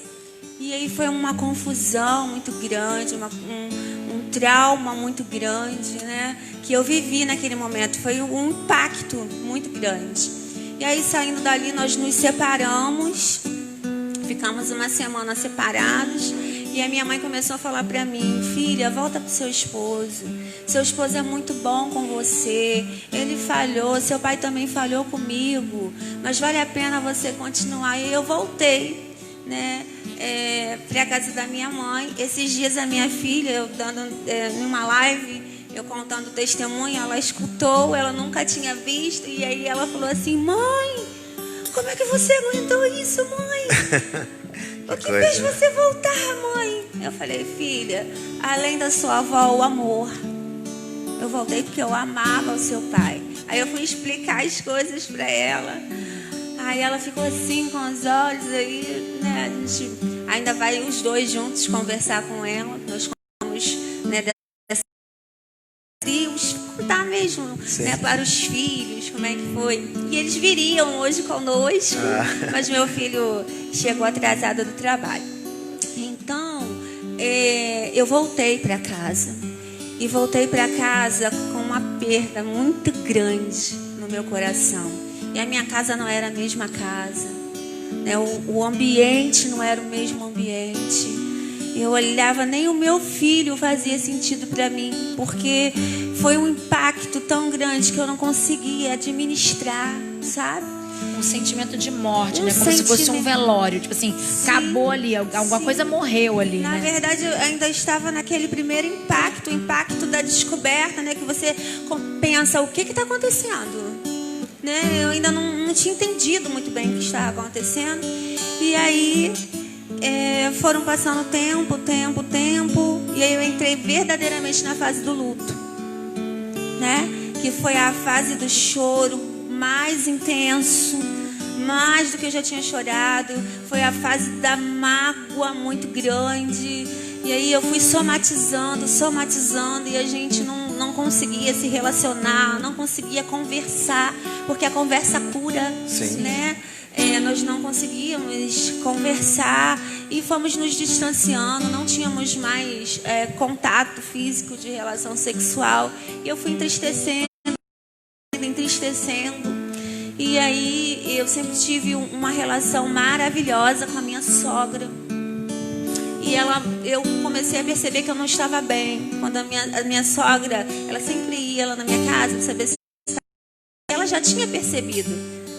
E aí foi uma confusão muito grande, um trauma muito grande, né? Que eu vivi naquele momento. Foi um impacto muito grande. E aí, saindo dali, nós nos separamos. Ficamos uma semana separados. E a minha mãe começou a falar para mim: filha, volta pro seu esposo. Seu esposo é muito bom com você. Ele falhou, seu pai também falhou comigo. Mas vale a pena você continuar. E eu voltei, né, para a casa da minha mãe. Esses dias a minha filha, eu dando numa live, eu contando testemunho, ela escutou, ela nunca tinha visto. E aí ela falou assim: mãe, como é que você aguentou isso, mãe? O que fez você voltar, mãe? Eu falei: filha, além da sua avó, o amor. Eu voltei porque eu amava o seu pai. Aí eu fui explicar as coisas para ela. Aí ela ficou assim com os olhos. Aí, né, a gente ainda vai os dois juntos conversar com ela. Nós contamos, né, contar mesmo, né, para os filhos como é que foi. E eles viriam hoje conosco, mas meu filho chegou atrasado do trabalho. Então eu voltei para casa. E voltei para casa com uma perda muito grande no meu coração. E a minha casa não era a mesma casa, né? O ambiente não era o mesmo ambiente. Eu olhava, nem o meu filho fazia sentido para mim, porque foi um impacto tão grande que eu não conseguia administrar, sabe? Um sentimento de morte, né? Como se fosse um velório. Tipo assim, sim, acabou ali, alguma coisa morreu ali, Na né? verdade, eu ainda estava naquele primeiro impacto, o impacto da descoberta, né? Que você pensa: o que está acontecendo? Né? Eu ainda não tinha entendido muito bem o que estava acontecendo. E aí foram passando tempo. E aí eu entrei verdadeiramente na fase do luto, né? Que foi a fase do choro mais intenso, mais do que eu já tinha chorado. Foi a fase da mágoa muito grande. E aí eu fui somatizando, e a gente não conseguia se relacionar, não conseguia conversar, porque a conversa cura, né? Nós não conseguíamos conversar e fomos nos distanciando, não tínhamos mais contato físico de relação sexual. E eu fui entristecendo. E aí eu sempre tive uma relação maravilhosa com a minha sogra. E eu comecei a perceber que eu não estava bem. Quando a minha sogra, ela sempre ia lá na minha casa para saber se ela já tinha percebido,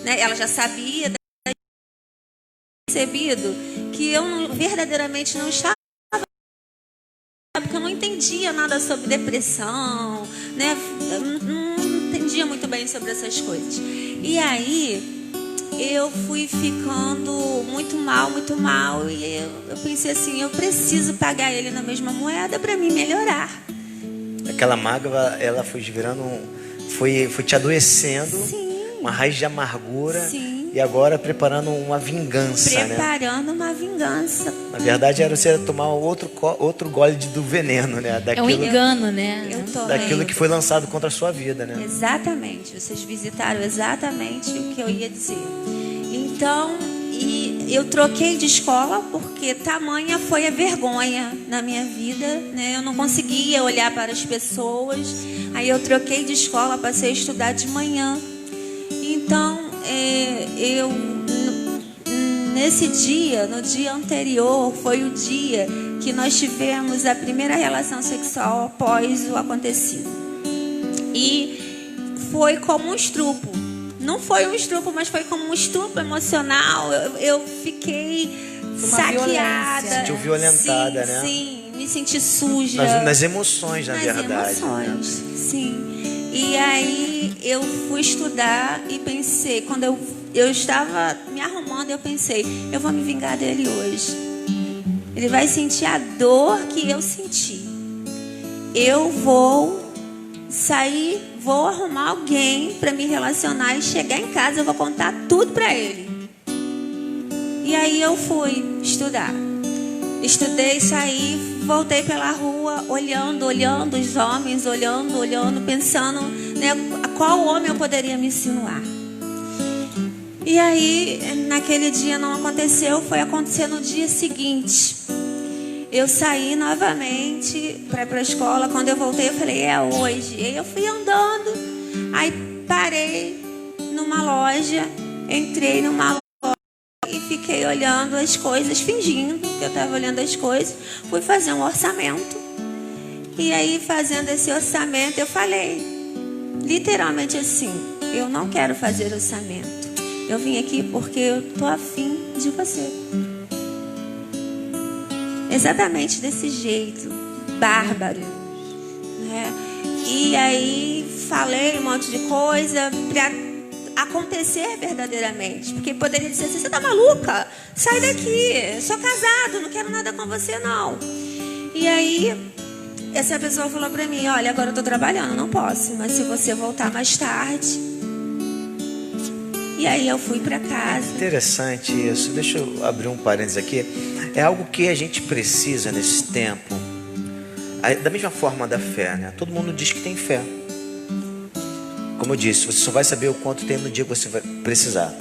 né? Ela já sabia, percebido que eu verdadeiramente não estava, porque eu não entendia nada sobre depressão, né? Eu não entendia muito bem sobre essas coisas. E aí eu fui ficando muito mal, e eu pensei assim, eu preciso pagar ele na mesma moeda para mim melhorar. Aquela mágoa, ela foi virando, foi te adoecendo. Sim. Uma raiz de amargura. Sim. E agora preparando uma vingança, Preparando uma vingança. Na verdade era você tomar outro gole do veneno, né? É um engano, né? Daquilo que foi lançado contra a sua vida, né? Exatamente. Vocês visitaram exatamente o que eu ia dizer. Então, eu troquei de escola porque tamanha foi a vergonha na minha vida, né? Eu não conseguia olhar para as pessoas. Aí eu troquei de escola, passei a estudar de manhã. Então, nesse dia, no dia anterior, foi o dia que nós tivemos a primeira relação sexual após o acontecido. E foi como um estupro. Não foi um estupro, mas foi como um estupro emocional. Eu fiquei saqueada. Se sentiu violentada, sim, né? Sim, me senti suja. Nas emoções, na verdade. Nas emoções, né? Sim. E aí eu fui estudar e pensei, quando eu estava me arrumando, eu pensei, eu vou me vingar dele hoje. Ele vai sentir a dor que eu senti. Eu vou sair, vou arrumar alguém para me relacionar e chegar em casa, eu vou contar tudo para ele. E aí eu fui estudar. Estudei, saí, voltei pela rua, olhando os homens, olhando, pensando, né, a qual homem eu poderia me insinuar. E aí, naquele dia não aconteceu, foi acontecer no dia seguinte. Eu saí novamente para ir para a escola. Quando eu voltei, eu falei, é hoje. E aí eu fui andando, aí parei numa loja, entrei numa loja e fiquei olhando as coisas, fingindo que eu estava olhando as coisas. Fui fazer um orçamento. E aí, fazendo esse orçamento, eu falei, literalmente assim, eu não quero fazer orçamento. Eu vim aqui porque eu tô afim de você. Exatamente desse jeito, bárbaro, né? E aí falei um monte de coisa para acontecer verdadeiramente, porque poderia dizer assim, você tá maluca? Sai daqui, sou casado, não quero nada com você não. E aí essa pessoa falou para mim, olha, agora eu tô trabalhando, não posso, mas se você voltar mais tarde. E aí eu fui para casa. Interessante isso. Deixa eu abrir um parênteses aqui. É algo que a gente precisa nesse tempo. Da mesma forma da fé, né? Todo mundo diz que tem fé. Como eu disse, você só vai saber o quanto tem no dia que você vai precisar.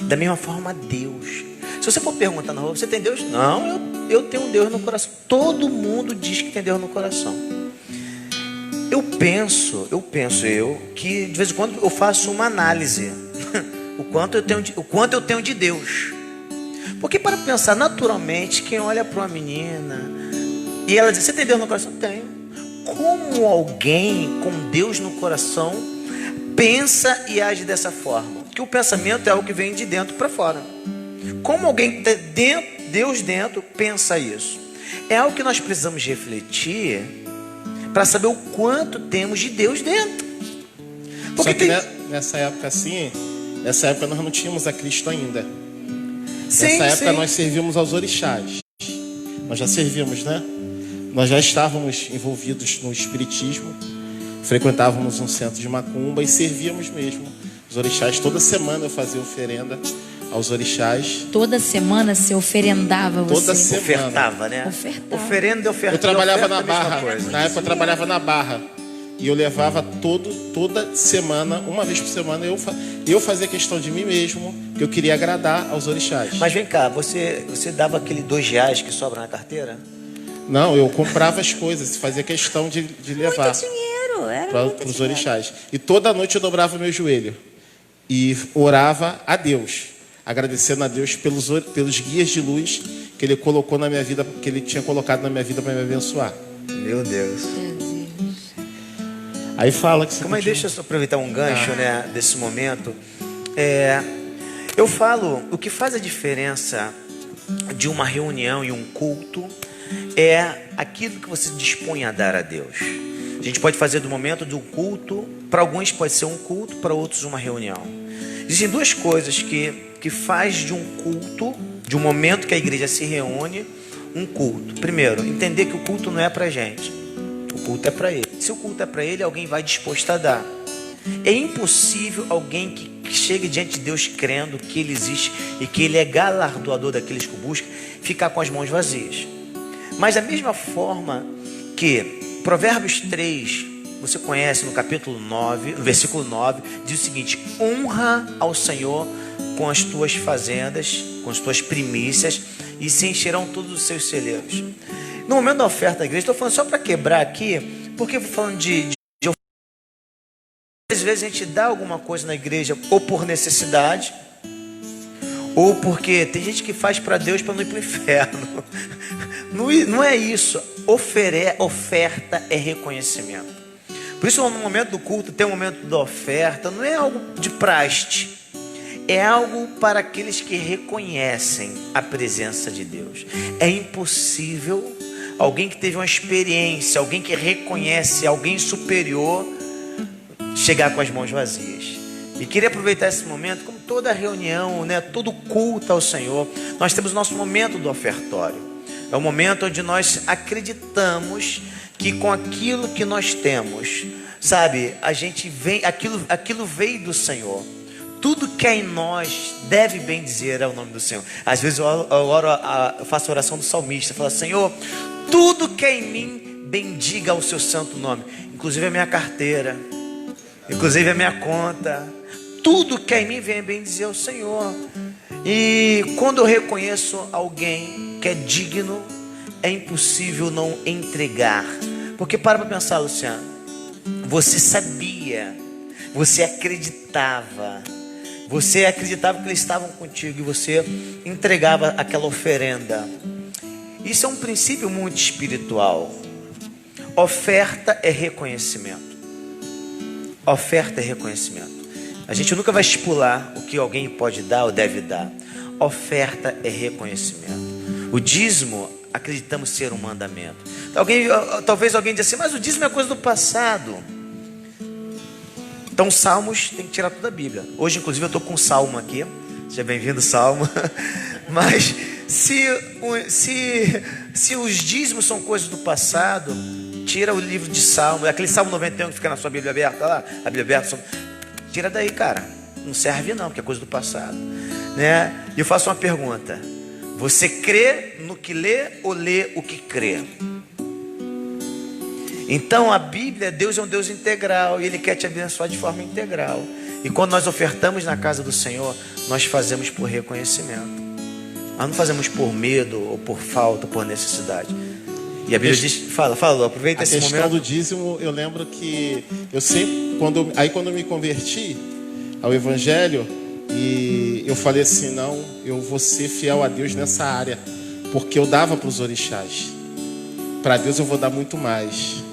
Da mesma forma, Deus. Se você for perguntar na rua, você tem Deus? Não, eu tenho Deus no coração. Todo mundo diz que tem Deus no coração. Eu penso que de vez em quando eu faço uma análise. O quanto eu tenho de Deus. Porque para pensar naturalmente, quem olha para uma menina e ela diz, você tem Deus no coração? Tenho. Como alguém com Deus no coração pensa e age dessa forma? Porque o pensamento é algo que vem de dentro para fora. Como alguém que tem Deus dentro pensa isso? É algo que nós precisamos refletir para saber o quanto temos de Deus dentro. Porque só que nessa época assim, nessa época nós não tínhamos a Cristo ainda. Nessa época nós servíamos aos orixás. Nós já servíamos, né? Nós já estávamos envolvidos no espiritismo. Frequentávamos um centro de macumba e servíamos mesmo os orixás. Toda semana eu fazia oferenda aos orixás. Toda semana você oferendava você? Toda semana. Ofertava, né? Ofertava. Oferenda e oferta. Eu trabalhava na oferta, a mesma Barra. coisa. Na época eu trabalhava na Barra. E eu levava toda semana, uma vez por semana, eu fazia questão de mim mesmo, que eu queria agradar aos orixás. Mas vem cá, você dava aquele R$2 que sobra na carteira? Não, eu comprava as coisas, fazia questão de levar Muito dinheiro, era para muito os dinheiro. orixás. E toda noite eu dobrava meu joelho e orava a Deus, agradecendo a Deus pelos guias de luz que Ele colocou na minha vida, que Ele tinha colocado na minha vida para me abençoar. Meu Deus. Aí fala que você Mas continua. deixa eu só aproveitar um gancho, né, desse momento. Eu falo, o que faz a diferença de uma reunião e um culto é aquilo que você dispõe a dar a Deus. A gente pode fazer do momento de um culto, para alguns pode ser um culto, para outros uma reunião. Existem duas coisas que faz de um culto, de um momento que a igreja se reúne, um culto. Primeiro, entender que o culto não é para gente. O culto é para Ele. Se o culto é para Ele, alguém vai disposto a dar. É impossível alguém que chegue diante de Deus crendo que Ele existe e que Ele é galardoador daqueles que o buscam, ficar com as mãos vazias. Mas da mesma forma que Provérbios 3, você conhece no capítulo 9, no versículo 9, diz o seguinte: honra ao Senhor com as tuas fazendas, com as tuas primícias, e se encherão todos os seus celeiros. No momento da oferta da igreja, estou falando só para quebrar aqui, porque eu vou falando de às vezes a gente dá alguma coisa na igreja ou por necessidade, ou porque tem gente que faz para Deus para não ir para o inferno. Não é isso. Oferta é reconhecimento. Por isso, no momento do culto, tem um momento da oferta, não é algo de praste, é algo para aqueles que reconhecem a presença de Deus. É impossível alguém que teve uma experiência, alguém que reconhece alguém superior, chegar com as mãos vazias. E queria aproveitar esse momento, como toda reunião, né, todo culto ao Senhor, nós temos o nosso momento do ofertório. É o momento onde nós acreditamos que com aquilo que nós temos, sabe, a gente vem, aquilo veio do Senhor. Tudo que é em nós deve bem dizer ao nome do Senhor. Às vezes eu faço a oração do salmista, falo: Senhor, tudo que é em mim bendiga o seu santo nome, inclusive a minha carteira, inclusive a minha conta. Tudo que é em mim vem bem dizer ao Senhor. E quando eu reconheço alguém que é digno, é impossível não entregar. Porque para pensar, Luciano, você sabia, você acreditava que eles estavam contigo e você entregava aquela oferenda. Isso é um princípio muito espiritual. Oferta é reconhecimento. Oferta é reconhecimento. A gente nunca vai estipular o que alguém pode dar ou deve dar. Oferta é reconhecimento. O dízimo, acreditamos ser um mandamento. Talvez alguém diga assim: mas o dízimo é coisa do passado. Então, Salmos tem que tirar toda a Bíblia. Hoje, inclusive, eu estou com um salmo aqui. Seja bem-vindo, Salmo. Mas se os dízimos são coisas do passado, tira o livro de Salmo, aquele Salmo 91 que fica na sua Bíblia aberta lá, a Bíblia aberta, tira daí, cara. Não serve não, porque é coisa do passado, né? E eu faço uma pergunta: você crê no que lê ou lê o que crê? Então a Bíblia, Deus é um Deus integral e Ele quer te abençoar de forma integral. E quando nós ofertamos na casa do Senhor, nós fazemos por reconhecimento. Nós não fazemos por medo ou por falta, por necessidade. E a Bíblia diz, fala, aproveita esse momento. A questão do dízimo, eu lembro que eu sempre, quando eu me converti ao Evangelho, e eu falei assim: não, eu vou ser fiel a Deus nessa área, porque eu dava para os orixás. Para Deus eu vou dar muito mais.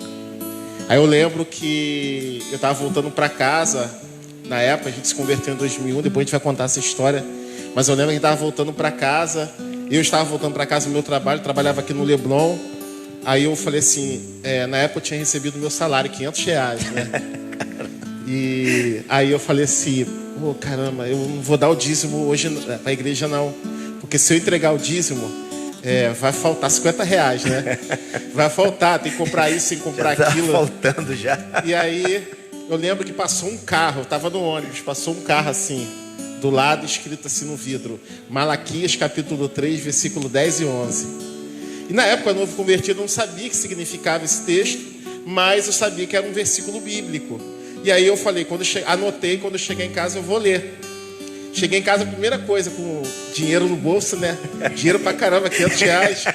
Aí eu lembro que eu estava voltando para casa, na época a gente se converteu em 2001, depois a gente vai contar essa história. Mas eu lembro que a gente estava voltando para casa, eu estava voltando para casa do meu trabalho, trabalhava aqui no Leblon. Aí eu falei assim, na época eu tinha recebido meu salário, R$500, né? E aí eu falei assim: caramba, eu não vou dar o dízimo hoje para a igreja não, porque se eu entregar o dízimo, vai faltar R$50, né? Vai faltar, tem que comprar isso, tem que comprar aquilo. Tá faltando já. E aí eu lembro que passou um carro, eu estava no ônibus, passou um carro assim, do lado, escrito assim no vidro, Malaquias capítulo 3, versículo 10 e 11. E na época, novo convertido, eu não sabia o que significava esse texto, mas eu sabia que era um versículo bíblico. E aí eu falei, anotei, quando eu chegar em casa eu vou ler. Cheguei em casa, a primeira coisa, com dinheiro no bolso, né? Dinheiro pra caramba, R$500.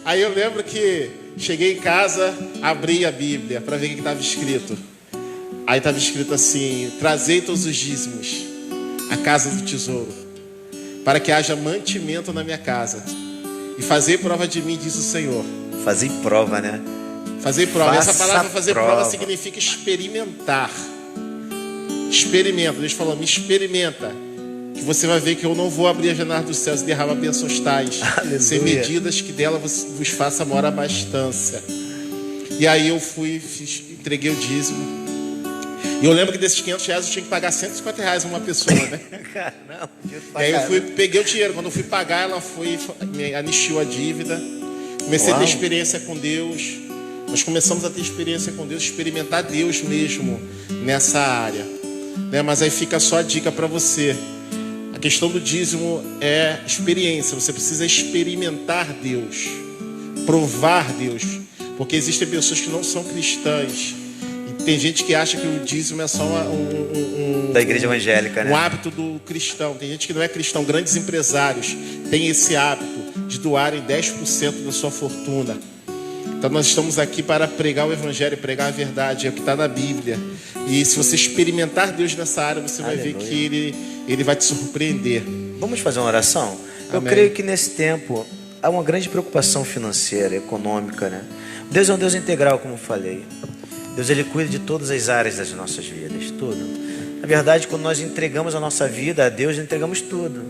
Aí eu lembro que cheguei em casa, abri a Bíblia para ver o que estava escrito. Aí estava escrito assim: trazei todos os dízimos à casa do tesouro, para que haja mantimento na minha casa. E fazei prova de mim, diz o Senhor. Fazer prova, né? Fazer prova. Faça Essa palavra fazer prova prova significa experimentar. Experimenta. Deus falou: me experimenta, que você vai ver que eu não vou abrir a janela dos céus e derramar bênçãos tais, sem medidas que dela vos faça maior abastança. E aí eu entreguei o dízimo. E eu lembro que desses R$500 eu tinha que pagar R$150 a uma pessoa, né? Caramba, e aí eu peguei o dinheiro. Quando eu fui pagar, ela me anistiou a dívida. Comecei a ter experiência com Deus. Nós começamos a ter experiência com Deus, experimentar Deus mesmo nessa área, né? Mas aí fica só a dica para você. A questão do dízimo é experiência. Você precisa experimentar Deus, provar Deus, porque existem pessoas que não são cristãs. E tem gente que acha que o dízimo é só da igreja evangélica, né? Um hábito do cristão. Tem gente que não é cristão. Grandes empresários têm esse hábito de doarem 10% da sua fortuna. Então nós estamos aqui para pregar o evangelho, pregar a verdade, é o que está na Bíblia. E se você experimentar Deus nessa área, você vai ver que Ele vai te surpreender. Vamos fazer uma oração? Eu Amém. creio que nesse tempo há uma grande preocupação financeira, econômica, né? Deus é um Deus integral, como eu falei. Deus, Ele cuida de todas as áreas das nossas vidas, tudo. Na verdade, quando nós entregamos a nossa vida a Deus, entregamos tudo.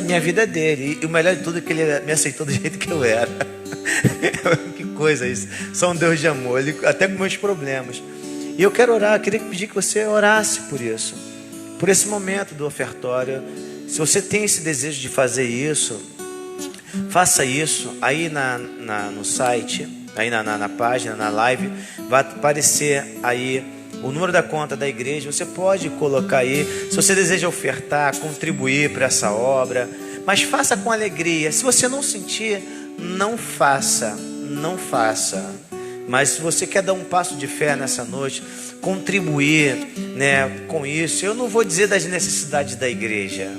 Minha vida é dele. E o melhor de tudo é que Ele me aceitou do jeito que eu era. Que coisa isso. Só um Deus de amor, Ele, até com meus problemas. E eu quero orar, eu queria pedir que você orasse por isso, por esse momento do ofertório. Se você tem esse desejo de fazer isso, faça isso. Aí no site, aí na página, na live, vai aparecer aí o número da conta da igreja. Você pode colocar aí, se você deseja ofertar, contribuir para essa obra, mas faça com alegria. Se você não sentir, não faça. Mas se você quer dar um passo de fé nessa noite, contribuir, né, com isso, eu não vou dizer das necessidades da igreja,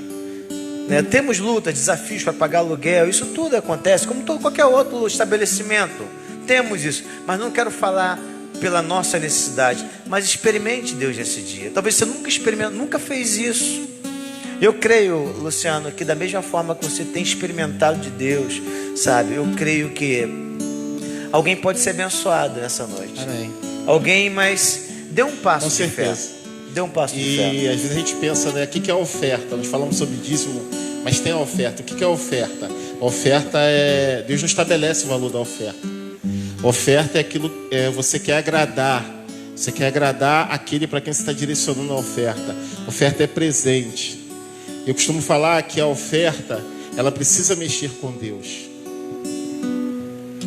né? Temos lutas, desafios para pagar aluguel, isso tudo acontece, como qualquer outro estabelecimento, temos isso, mas não quero falar pela nossa necessidade, mas experimente Deus nesse dia. Talvez você nunca experimentou, nunca fez isso. Eu creio, Luciano, que da mesma forma que você tem experimentado de Deus, sabe, eu creio que alguém pode ser abençoado nessa noite. Amém. Alguém, mas dê um passo Com de certeza. fé. Dê um passo de fé. E às vezes a gente pensa, né, o que é a oferta? Nós falamos sobre dízimo, mas tem a oferta. O que é a oferta? A oferta é... Deus não estabelece o valor da oferta. A oferta é aquilo, você quer agradar. Você quer agradar aquele para quem você está direcionando a oferta. A oferta é presente. Eu costumo falar que a oferta, ela precisa mexer com Deus.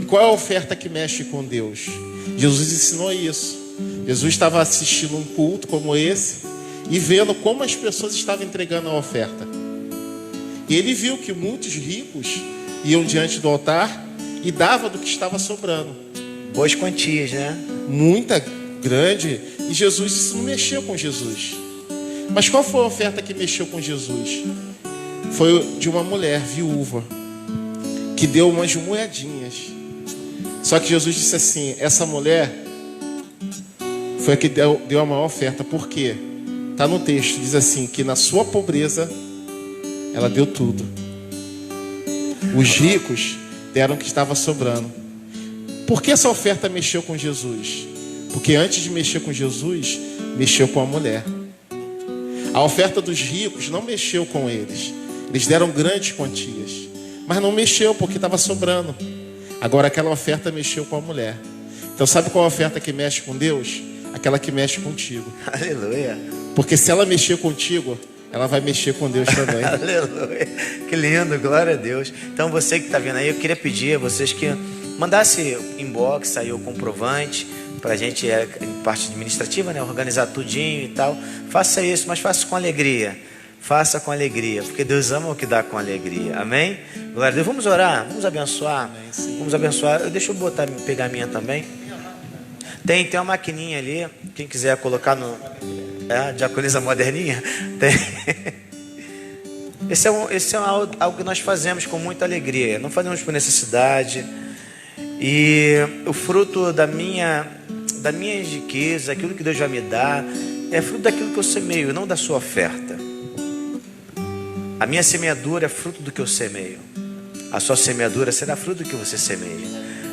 E qual é a oferta que mexe com Deus? Jesus ensinou isso. Jesus estava assistindo um culto como esse e vendo como as pessoas estavam entregando a oferta. E ele viu que muitos ricos iam diante do altar e davam do que estava sobrando. Boas quantias, né? Muita, grande. E Jesus, isso não mexeu com Jesus. Mas qual foi a oferta que mexeu com Jesus? Foi de uma mulher viúva que deu umas moedinhas. Só que Jesus disse assim: essa mulher foi a que deu a maior oferta. Por quê? Está no texto, diz assim, que na sua pobreza ela deu tudo. Os ricos deram o que estava sobrando. Por que essa oferta mexeu com Jesus? Porque antes de mexer com Jesus, mexeu com a mulher. A oferta dos ricos não mexeu com eles. Eles deram grandes quantias, mas não mexeu porque estava sobrando. Agora aquela oferta mexeu com a mulher. Então sabe qual a oferta que mexe com Deus? Aquela que mexe contigo. Aleluia. Porque se ela mexer contigo, ela vai mexer com Deus também. Aleluia. Que lindo, glória a Deus. Então você que está vendo aí, eu queria pedir a vocês que mandasse inbox aí o comprovante, para a gente, em parte administrativa, né? Organizar tudinho e tal. Faça isso, mas faça com alegria. Faça com alegria, porque Deus ama o que dá com alegria. Amém? Glória a Deus. Vamos orar, vamos abençoar. Vamos abençoar. Deixa eu pegar a minha também. Tem uma maquininha ali. Quem quiser colocar no... diaconisa moderninha. Tem. Esse é algo que nós fazemos com muita alegria. Não fazemos por necessidade. E o fruto da minha riqueza, aquilo que Deus vai me dar, é fruto daquilo que eu semeio, não da sua oferta. A minha semeadura é fruto do que eu semeio. A sua semeadura será fruto do que você semeia.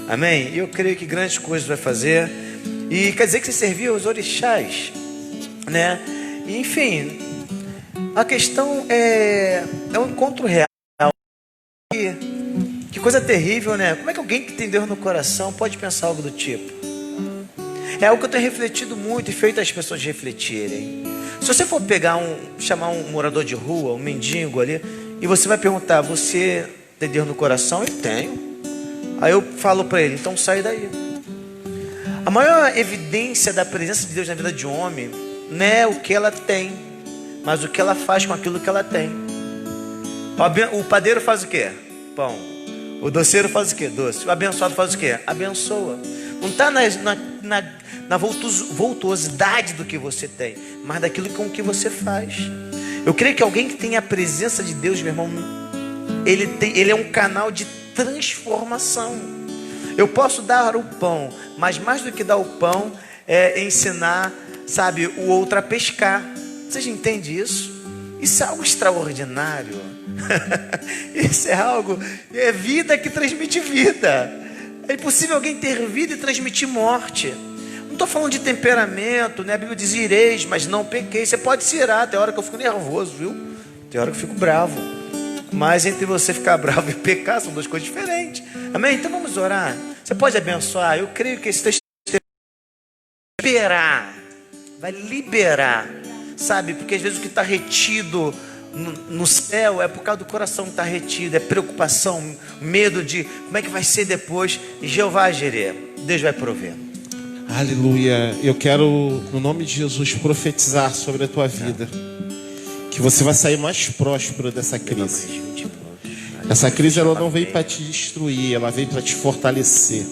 Amém? E eu creio que grandes coisas vai fazer. E quer dizer que você serviu aos orixás, né? E, enfim, a questão é um encontro real. Que coisa terrível, né? Como é que alguém que tem Deus no coração pode pensar algo do tipo? É algo que eu tenho refletido muito e feito as pessoas refletirem. Se você for chamar um morador de rua, um mendigo ali, e você vai perguntar, você tem Deus no coração? Eu tenho. Aí eu falo para ele, então sai daí. A maior evidência da presença de Deus na vida de um homem não é o que ela tem, mas o que ela faz com aquilo que ela tem. O padeiro faz o quê? Pão. O doceiro faz o quê? Doce. O abençoado faz o quê? Abençoa. Não está na voltuosidade do que você tem, mas daquilo com que você faz. Eu creio que alguém que tem a presença de Deus, meu irmão, ele é um canal de transformação. Eu posso dar o pão, mas mais do que dar o pão é ensinar, sabe, o outro a pescar. Vocês entendem isso? Isso é algo extraordinário. Isso é vida que transmite vida. É impossível alguém ter vida e transmitir morte. Não estou falando de temperamento, né? A Bíblia diz ireis, mas não pequei. Você pode se irar, tem hora que eu fico nervoso, viu? Tem hora que eu fico bravo. Mas entre você ficar bravo e pecar são duas coisas diferentes. Amém? Então vamos orar. Você pode abençoar. Eu creio que esse texto vai liberar, sabe? Porque às vezes o que está retido no céu é por causa do coração que está retido, é preocupação, medo de como é que vai ser depois. E Jeová Jireh, Deus vai prover. Aleluia. Eu quero, no nome de Jesus, profetizar sobre a tua vida, que você vai sair mais próspero dessa crise. Essa crise ela não veio para te destruir, ela veio para te fortalecer.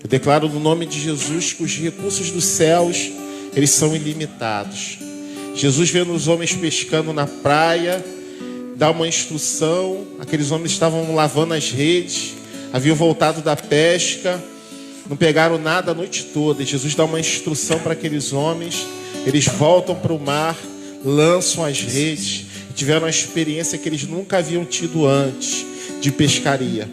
Eu declaro no nome de Jesus que os recursos dos céus, eles são ilimitados. Jesus vendo os homens pescando na praia, dá uma instrução. Aqueles homens estavam lavando as redes, haviam voltado da pesca, não pegaram nada a noite toda. E Jesus dá uma instrução para aqueles homens. Eles voltam para o mar, lançam as redes, tiveram uma experiência que eles nunca haviam tido antes de pescaria.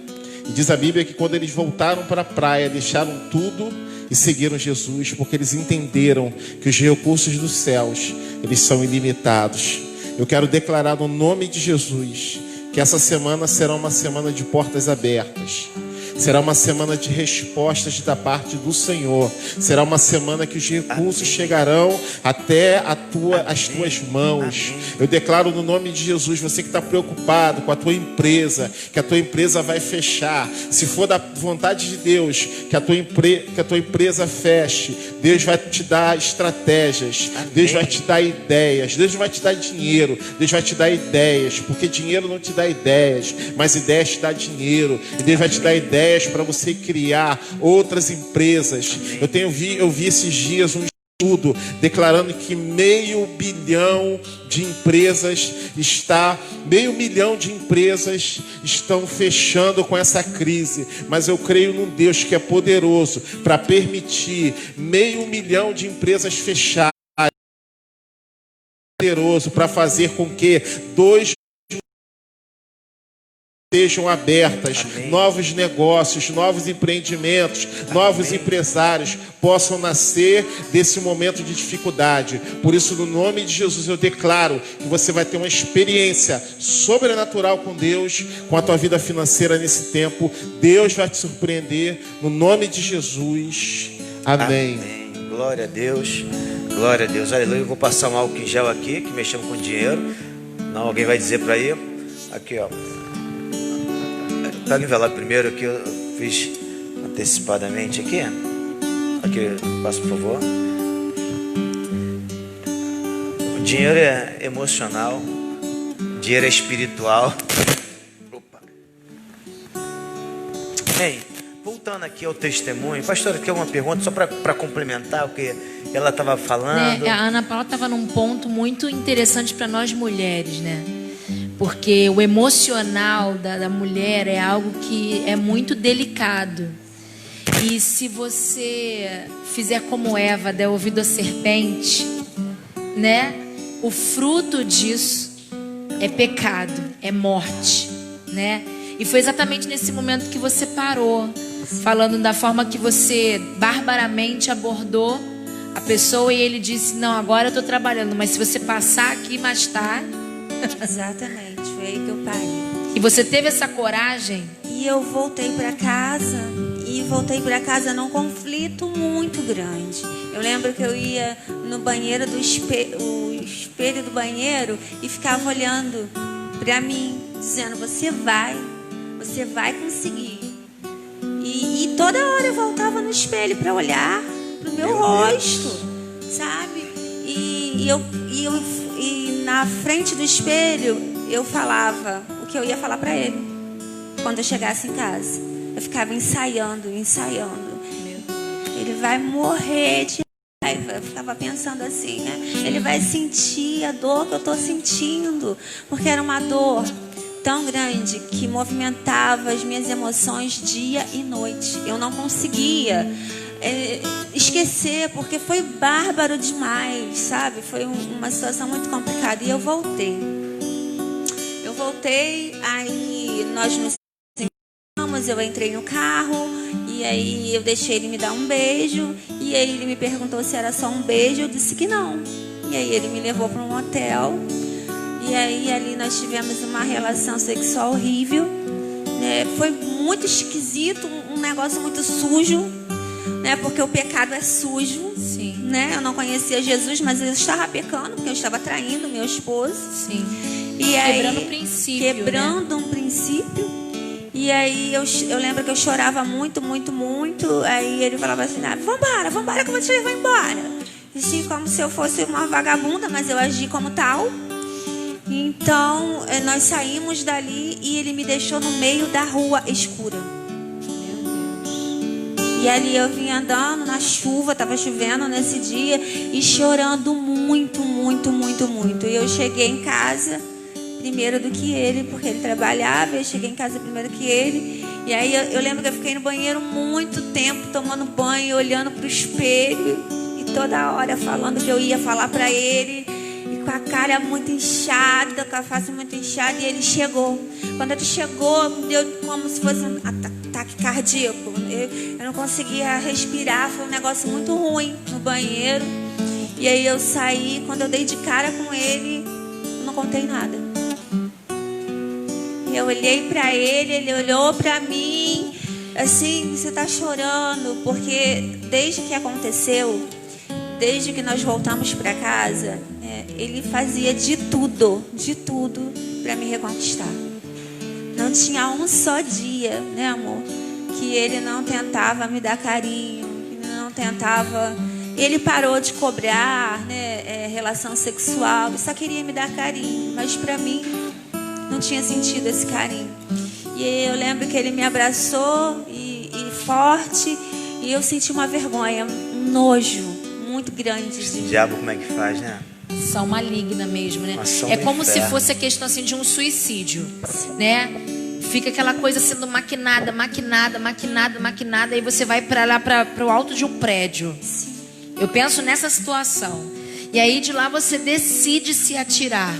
E diz a Bíblia que quando eles voltaram para a praia, deixaram tudo e seguiram Jesus, porque eles entenderam que os recursos dos céus, eles são ilimitados. Eu quero declarar no nome de Jesus que essa semana será uma semana de portas abertas. Será uma semana de respostas da parte do Senhor. Será uma semana que os recursos chegarão até as tuas mãos. Eu declaro no nome de Jesus, você que está preocupado com a tua empresa, que a tua empresa vai fechar. Se for da vontade de Deus que a tua empresa feche, Deus vai te dar estratégias. Deus vai te dar ideias. Deus vai te dar dinheiro. Deus vai te dar ideias. Porque dinheiro não te dá ideias, mas ideias te dá dinheiro. E Deus vai te dar ideias para você criar outras empresas. Eu vi esses dias um estudo declarando que 500 milhão de empresas estão fechando com essa crise. Mas eu creio num Deus que é poderoso para permitir 500 milhão de empresas fecharem, poderoso para fazer com que 2 sejam abertas. Amém. Novos negócios, novos empreendimentos, amém, novos empresários possam nascer desse momento de dificuldade. Por isso, no nome de Jesus, eu declaro que você vai ter uma experiência sobrenatural com Deus, com a tua vida financeira nesse tempo. Deus vai te surpreender, no nome de Jesus. Amém. Amém. Glória a Deus. Glória a Deus. Aleluia. Eu vou passar um álcool em gel aqui, que mexemos com dinheiro. Não, alguém vai dizer para aí. Aqui, ó. Pega o envelope primeiro, que eu fiz antecipadamente aqui. Aqui, passa, por favor. O dinheiro é emocional, o dinheiro é espiritual. Opa. Bem, voltando aqui ao testemunho, pastora, aqui é uma pergunta só para complementar o que ela estava falando. A Ana Paula estava num ponto muito interessante para nós mulheres, né? Porque o emocional da mulher é algo que é muito delicado. E se você fizer como Eva, der ouvido à serpente, né? O fruto disso é pecado, é morte, né? E foi exatamente nesse momento que você parou, falando da forma que você barbaramente abordou a pessoa e ele disse, não, agora eu estou trabalhando, mas se você passar aqui mais tarde... Exatamente, foi aí que eu parei. E você teve essa coragem? E eu voltei para casa, num conflito muito grande. Eu lembro que eu ia no banheiro o espelho do banheiro e ficava olhando para mim, dizendo, você vai conseguir. E toda hora eu voltava no espelho para olhar pro meu rosto, sabe? E na frente do espelho eu falava o que eu ia falar para ele quando eu chegasse em casa. Eu ficava ensaiando. Ele vai morrer de raiva. Eu ficava pensando assim, né? Ele vai sentir a dor que eu tô sentindo, porque era uma dor tão grande que movimentava as minhas emoções dia e noite. Eu não conseguia esquecer, porque foi bárbaro demais, sabe? Foi uma situação muito complicada. E eu voltei, aí nós nos encontramos, eu entrei no carro, e aí eu deixei ele me dar um beijo, e aí ele me perguntou se era só um beijo, eu disse que não. E aí ele me levou para um hotel, e aí ali nós tivemos uma relação sexual horrível, né? Foi muito esquisito, um negócio muito sujo, né? Porque o pecado é sujo. Sim. Né? Eu não conhecia Jesus, mas eu estava pecando, porque eu estava traindo meu esposo. Sim. E aí, quebrando o princípio. Quebrando, né? Um princípio. E aí eu lembro que eu chorava muito. Aí ele falava assim, vambora que eu vou te levar embora. Assim, como se eu fosse uma vagabunda, mas eu agi como tal. Então nós saímos dali e ele me deixou no meio da rua escura. E ali eu vim andando na chuva, estava chovendo nesse dia, e chorando muito. E eu cheguei em casa primeiro do que ele, porque ele trabalhava, eu cheguei em casa primeiro que ele. E aí eu lembro que eu fiquei no banheiro muito tempo, tomando banho, olhando para o espelho, e toda hora falando que eu ia falar para ele, e com a cara muito inchada, com a face muito inchada, e ele chegou. Quando ele chegou, deu como se fosse um ataque cardíaco. Eu não conseguia respirar, foi um negócio muito ruim no banheiro. E aí eu saí, quando eu dei de cara com ele, eu não contei nada. Eu olhei para ele olhou para mim, assim, você tá chorando, porque desde que aconteceu, desde que nós voltamos para casa, ele fazia de tudo para me reconquistar. Não tinha um só dia, né, amor, que ele não tentava me dar carinho, que ele não tentava. Ele parou de cobrar, né, relação sexual, só queria me dar carinho, mas para mim não tinha sentido esse carinho. E eu lembro que ele me abraçou e forte, e eu senti uma vergonha, um nojo muito grande. Esse diabo como é que faz, né? Ação maligna mesmo, né? Ação É como inferno. se fosse a questão assim de um suicídio, né? Fica aquela coisa sendo maquinada, e você vai para lá, para o alto de um prédio. Eu penso nessa situação. E aí de lá você decide se atirar.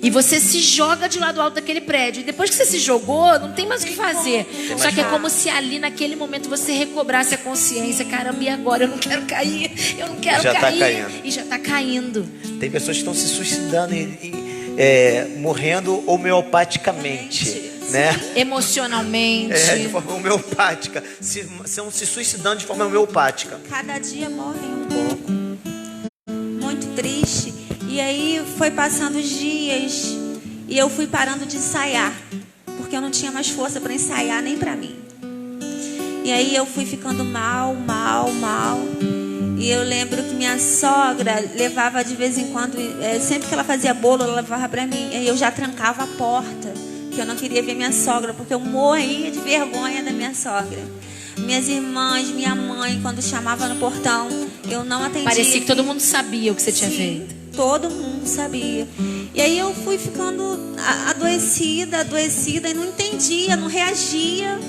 E você se joga de lá do alto daquele prédio. E depois que você se jogou, não tem mais o que fazer. Só que é como se ali naquele momento você recobrasse a consciência. Caramba, e agora? Eu não quero cair. Eu não quero Já cair. tá caindo. E já está caindo. Tem pessoas que estão se suicidando e morrendo homeopaticamente, né? Emocionalmente. De forma homeopática. Estão se suicidando de forma homeopática. Cada dia morrem um pouco. Muito triste. E aí foi passando os dias e eu fui parando de ensaiar, porque eu não tinha mais força para ensaiar nem para mim. E aí eu fui ficando mal. E eu lembro que minha sogra levava de vez em quando, sempre que ela fazia bolo, ela levava para mim. E eu já trancava a porta, porque eu não queria ver minha sogra, porque eu morria de vergonha da minha sogra. Minhas irmãs, minha mãe, quando chamava no portão, eu não atendia. Parecia que todo mundo sabia o que você tinha feito. Todo mundo sabia. E aí eu fui ficando adoecida e não entendia, não reagia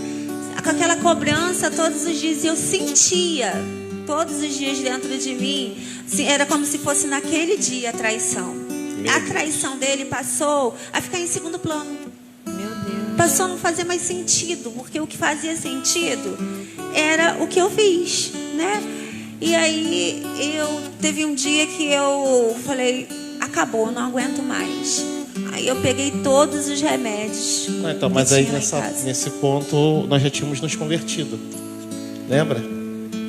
com aquela cobrança todos os dias. E eu sentia todos os dias dentro de mim, era como se fosse naquele dia a traição. A traição dele passou a ficar em segundo plano. Meu Deus. Passou a não fazer mais sentido, porque o que fazia sentido era o que eu fiz, né? E aí teve um dia que eu falei, acabou, não aguento mais. Aí eu peguei todos os remédios. Então, mas aí nesse ponto nós já tínhamos nos convertido. Lembra?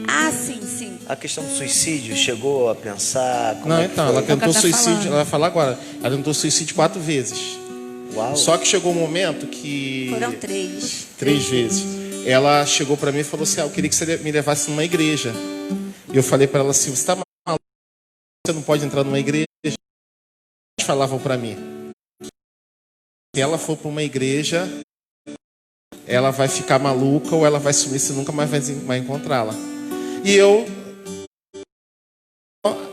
Ah, sim. A questão do suicídio, chegou a pensar? Não, então, ela tentou suicídio, falando. ela vai falar agora. Ela tentou suicídio 4 vezes. Uau. Só que chegou um momento que... Foram 3. 3 vezes. Ela chegou para mim e falou assim, eu queria que você me levasse numa igreja. E eu falei para ela assim, você tá maluco? Você não pode entrar numa igreja? Eles falavam para mim. Se ela for para uma igreja, ela vai ficar maluca ou ela vai sumir, você nunca mais vai encontrá-la. E eu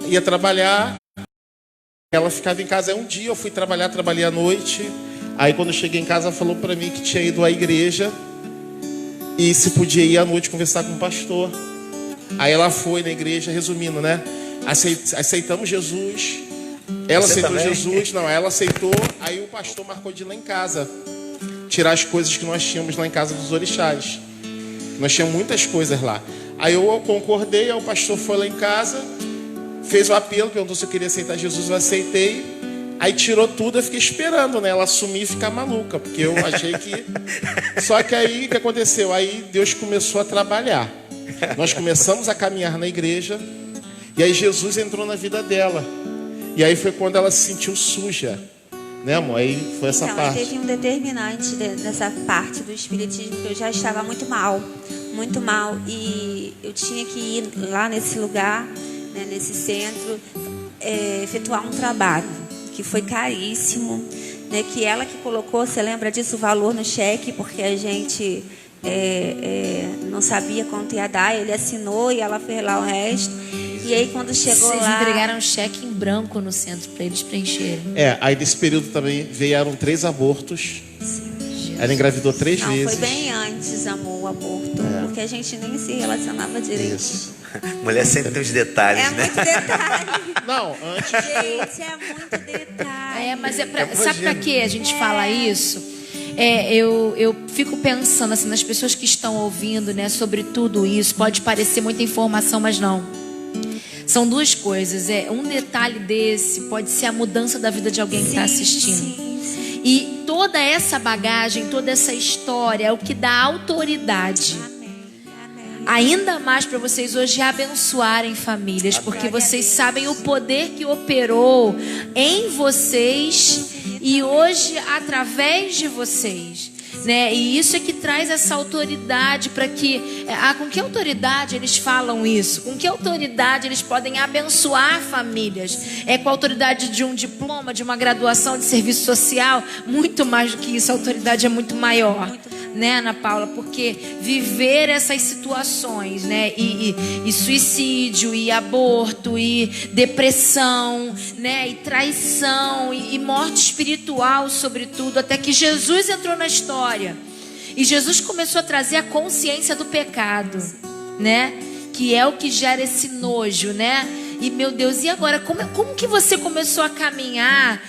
ia trabalhar, ela ficava em casa. Aí um dia eu fui trabalhei à noite. Aí quando eu cheguei em casa, ela falou para mim que tinha ido à igreja e se podia ir à noite conversar com o pastor. Aí ela foi na igreja, resumindo, né? Aceitamos Jesus. Ela Você aceitou também? Jesus, não, ela aceitou. Aí o pastor marcou de ir lá em casa, tirar as coisas que nós tínhamos lá em casa dos orixás. Nós tínhamos muitas coisas lá. Aí eu concordei, aí o pastor foi lá em casa, fez o apelo, perguntou se eu queria aceitar Jesus, eu aceitei. Aí tirou tudo, eu fiquei esperando, né? Ela sumir e ficar maluca, porque eu achei que... Só que aí, o que aconteceu? Aí Deus começou a trabalhar. Nós começamos a caminhar na igreja, e aí Jesus entrou na vida dela. E aí foi quando ela se sentiu suja, né, amor? Aí foi essa parte. Teve um determinante nessa parte do espiritismo, que eu já estava muito mal, e eu tinha que ir lá nesse lugar, né, nesse centro, efetuar um trabalho que foi caríssimo, né, que ela que colocou, você lembra disso, o valor no cheque, porque a gente não sabia quanto ia dar, ele assinou e ela fez lá o resto. E aí quando chegou Vocês lá... entregaram um cheque em branco no centro para eles preencherem. Aí nesse período também vieram 3 abortos. Ela engravidou 3 vezes. Foi bem antes, amor, o aborto. Porque a gente nem se relacionava direito. Isso. Mulher sempre tem os detalhes, né? Muito detalhe. Não, antes... Gente, é muito detalhe. Mas sabe para que a gente fala isso? Eu fico pensando assim nas pessoas que estão ouvindo, né, sobre tudo isso. Pode parecer muita informação, mas não. São 2 coisas. Um detalhe desse pode ser a mudança da vida de alguém que está assistindo. Sim. E toda essa bagagem, toda essa história é o que dá autoridade. Amém. Ainda mais para vocês hoje abençoarem famílias, porque vocês sabem o poder que operou em vocês e hoje através de vocês, né? E isso é que traz essa autoridade para que... com que autoridade eles falam isso? Com que autoridade eles podem abençoar famílias? Com a autoridade de um diploma, de uma graduação de serviço social? Muito mais do que isso, a autoridade é muito maior, né, Ana Paula? Porque viver essas situações, né, e suicídio, e aborto, e depressão, né, e traição, e morte espiritual, sobretudo, até que Jesus entrou na história e Jesus começou a trazer a consciência do pecado, né, que é o que gera esse nojo, né? E meu Deus, e agora? Como que você começou a caminhar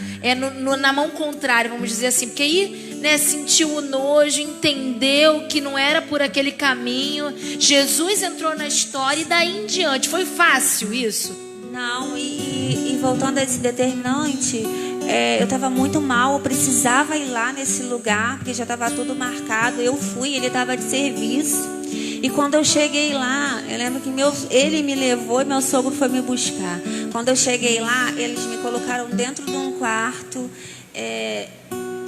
na mão contrária, vamos dizer assim? Porque aí, né, sentiu o nojo, entendeu que não era por aquele caminho. Jesus entrou na história e daí em diante. Foi fácil isso? Não, e voltando a esse determinante, eu estava muito mal, eu precisava ir lá nesse lugar, porque já estava tudo marcado. Eu fui, ele estava de serviço. E quando eu cheguei lá, eu lembro que ele me levou e meu sogro foi me buscar. Quando eu cheguei lá, eles me colocaram dentro de um quarto.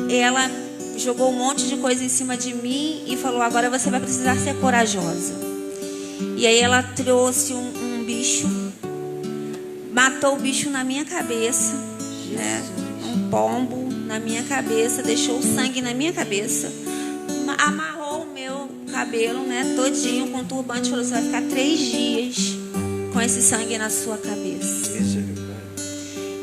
Ela jogou um monte de coisa em cima de mim e falou: agora você vai precisar ser corajosa. E aí ela trouxe um bicho matou o bicho na minha cabeça, né? Um pombo na minha cabeça, deixou o sangue na minha cabeça, amarrou o meu cabelo, né, todinho com turbante, falou: você vai ficar 3 dias com esse sangue na sua cabeça.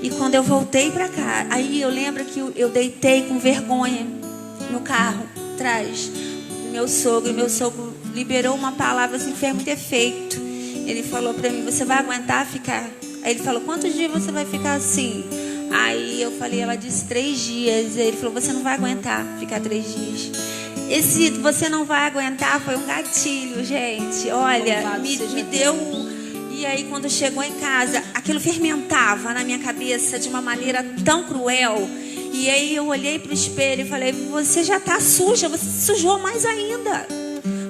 E quando eu voltei para cá, aí eu lembro que eu deitei com vergonha no carro atrás do meu sogro, e meu sogro liberou uma palavra assim, fez muito efeito. Ele falou para mim: você vai aguentar ficar? Aí ele falou: quantos dias você vai ficar assim? Aí eu falei, ela disse 3 dias. Aí ele falou: você não vai aguentar ficar 3 dias. Esse você não vai aguentar foi um gatilho, gente. Olha, me deu. E aí quando chegou em casa, aquilo fermentava na minha cabeça de uma maneira tão cruel. E aí eu olhei para o espelho e falei: você já está suja, você se sujou mais ainda.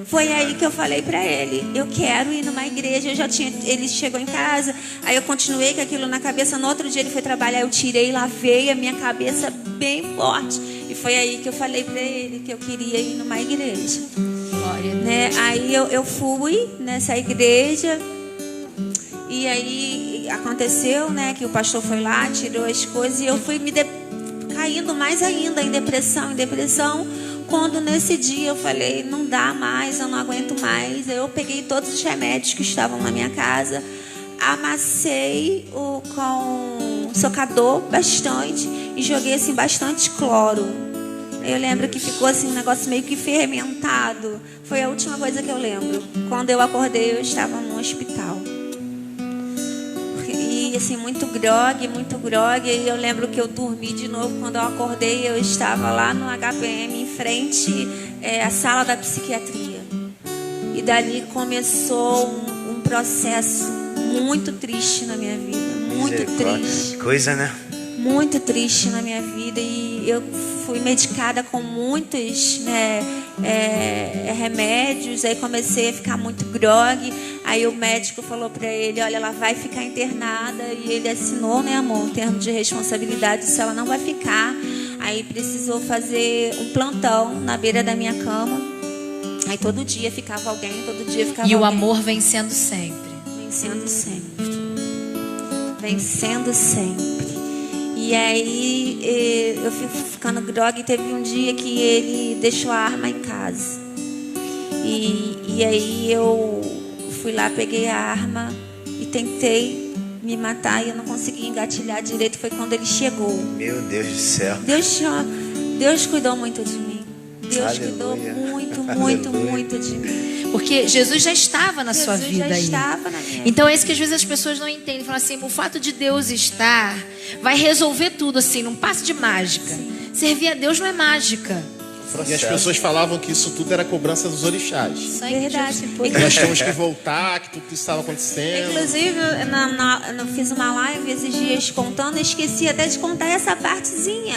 Foi aí que eu falei para ele: eu quero ir numa igreja. Ele chegou em casa, aí eu continuei com aquilo na cabeça. No outro dia ele foi trabalhar, eu tirei, lavei a minha cabeça bem forte. E foi aí que eu falei para ele que eu queria ir numa igreja. Glória, né? Aí eu fui nessa igreja. E aí aconteceu, né, que o pastor foi lá, tirou as coisas, e eu fui caindo mais ainda em depressão. Quando nesse dia eu falei: não dá mais, eu não aguento mais. Eu peguei todos os remédios que estavam na minha casa, amassei com socador bastante e joguei assim bastante cloro. Eu lembro que ficou assim um negócio meio que fermentado. Foi a última coisa que eu lembro. Quando eu acordei, eu estava no hospital. E assim, muito grog. E eu lembro que eu dormi de novo. Quando eu acordei, eu estava lá no HPM, em frente à sala da psiquiatria. E dali começou um processo muito triste na minha vida. Muito triste. Coisa, né? Muito triste na minha vida. E eu fui medicada com muitos remédios. Aí comecei a ficar muito grog. Aí o médico falou para ele: olha, ela vai ficar internada. E ele assinou, né, amor, um termo de responsabilidade, se ela não vai ficar. Aí precisou fazer um plantão na beira da minha cama. Aí todo dia ficava alguém, E o amor vencendo sempre. Vencendo sempre. E aí eu fui ficando grog. E teve um dia que ele deixou a arma em casa. E aí eu fui lá, peguei a arma e tentei me matar. E eu não consegui engatilhar direito. Foi quando ele chegou. Meu Deus do céu. Deus cuidou muito de mim. Deus cuidou muito de mim. Porque Jesus já estava na sua vida aí. Estava na minha então é isso que às vezes as pessoas não entendem. Falam assim: o fato de Deus estar vai resolver tudo assim, num passe de mágica. Sim. Servir a Deus não é mágica. E as pessoas falavam que isso tudo era cobrança dos orixás. Isso é verdade. Que nós tínhamos que voltar, que tudo isso estava acontecendo. Inclusive, eu fiz uma live esses dias contando, eu esqueci até de contar essa partezinha,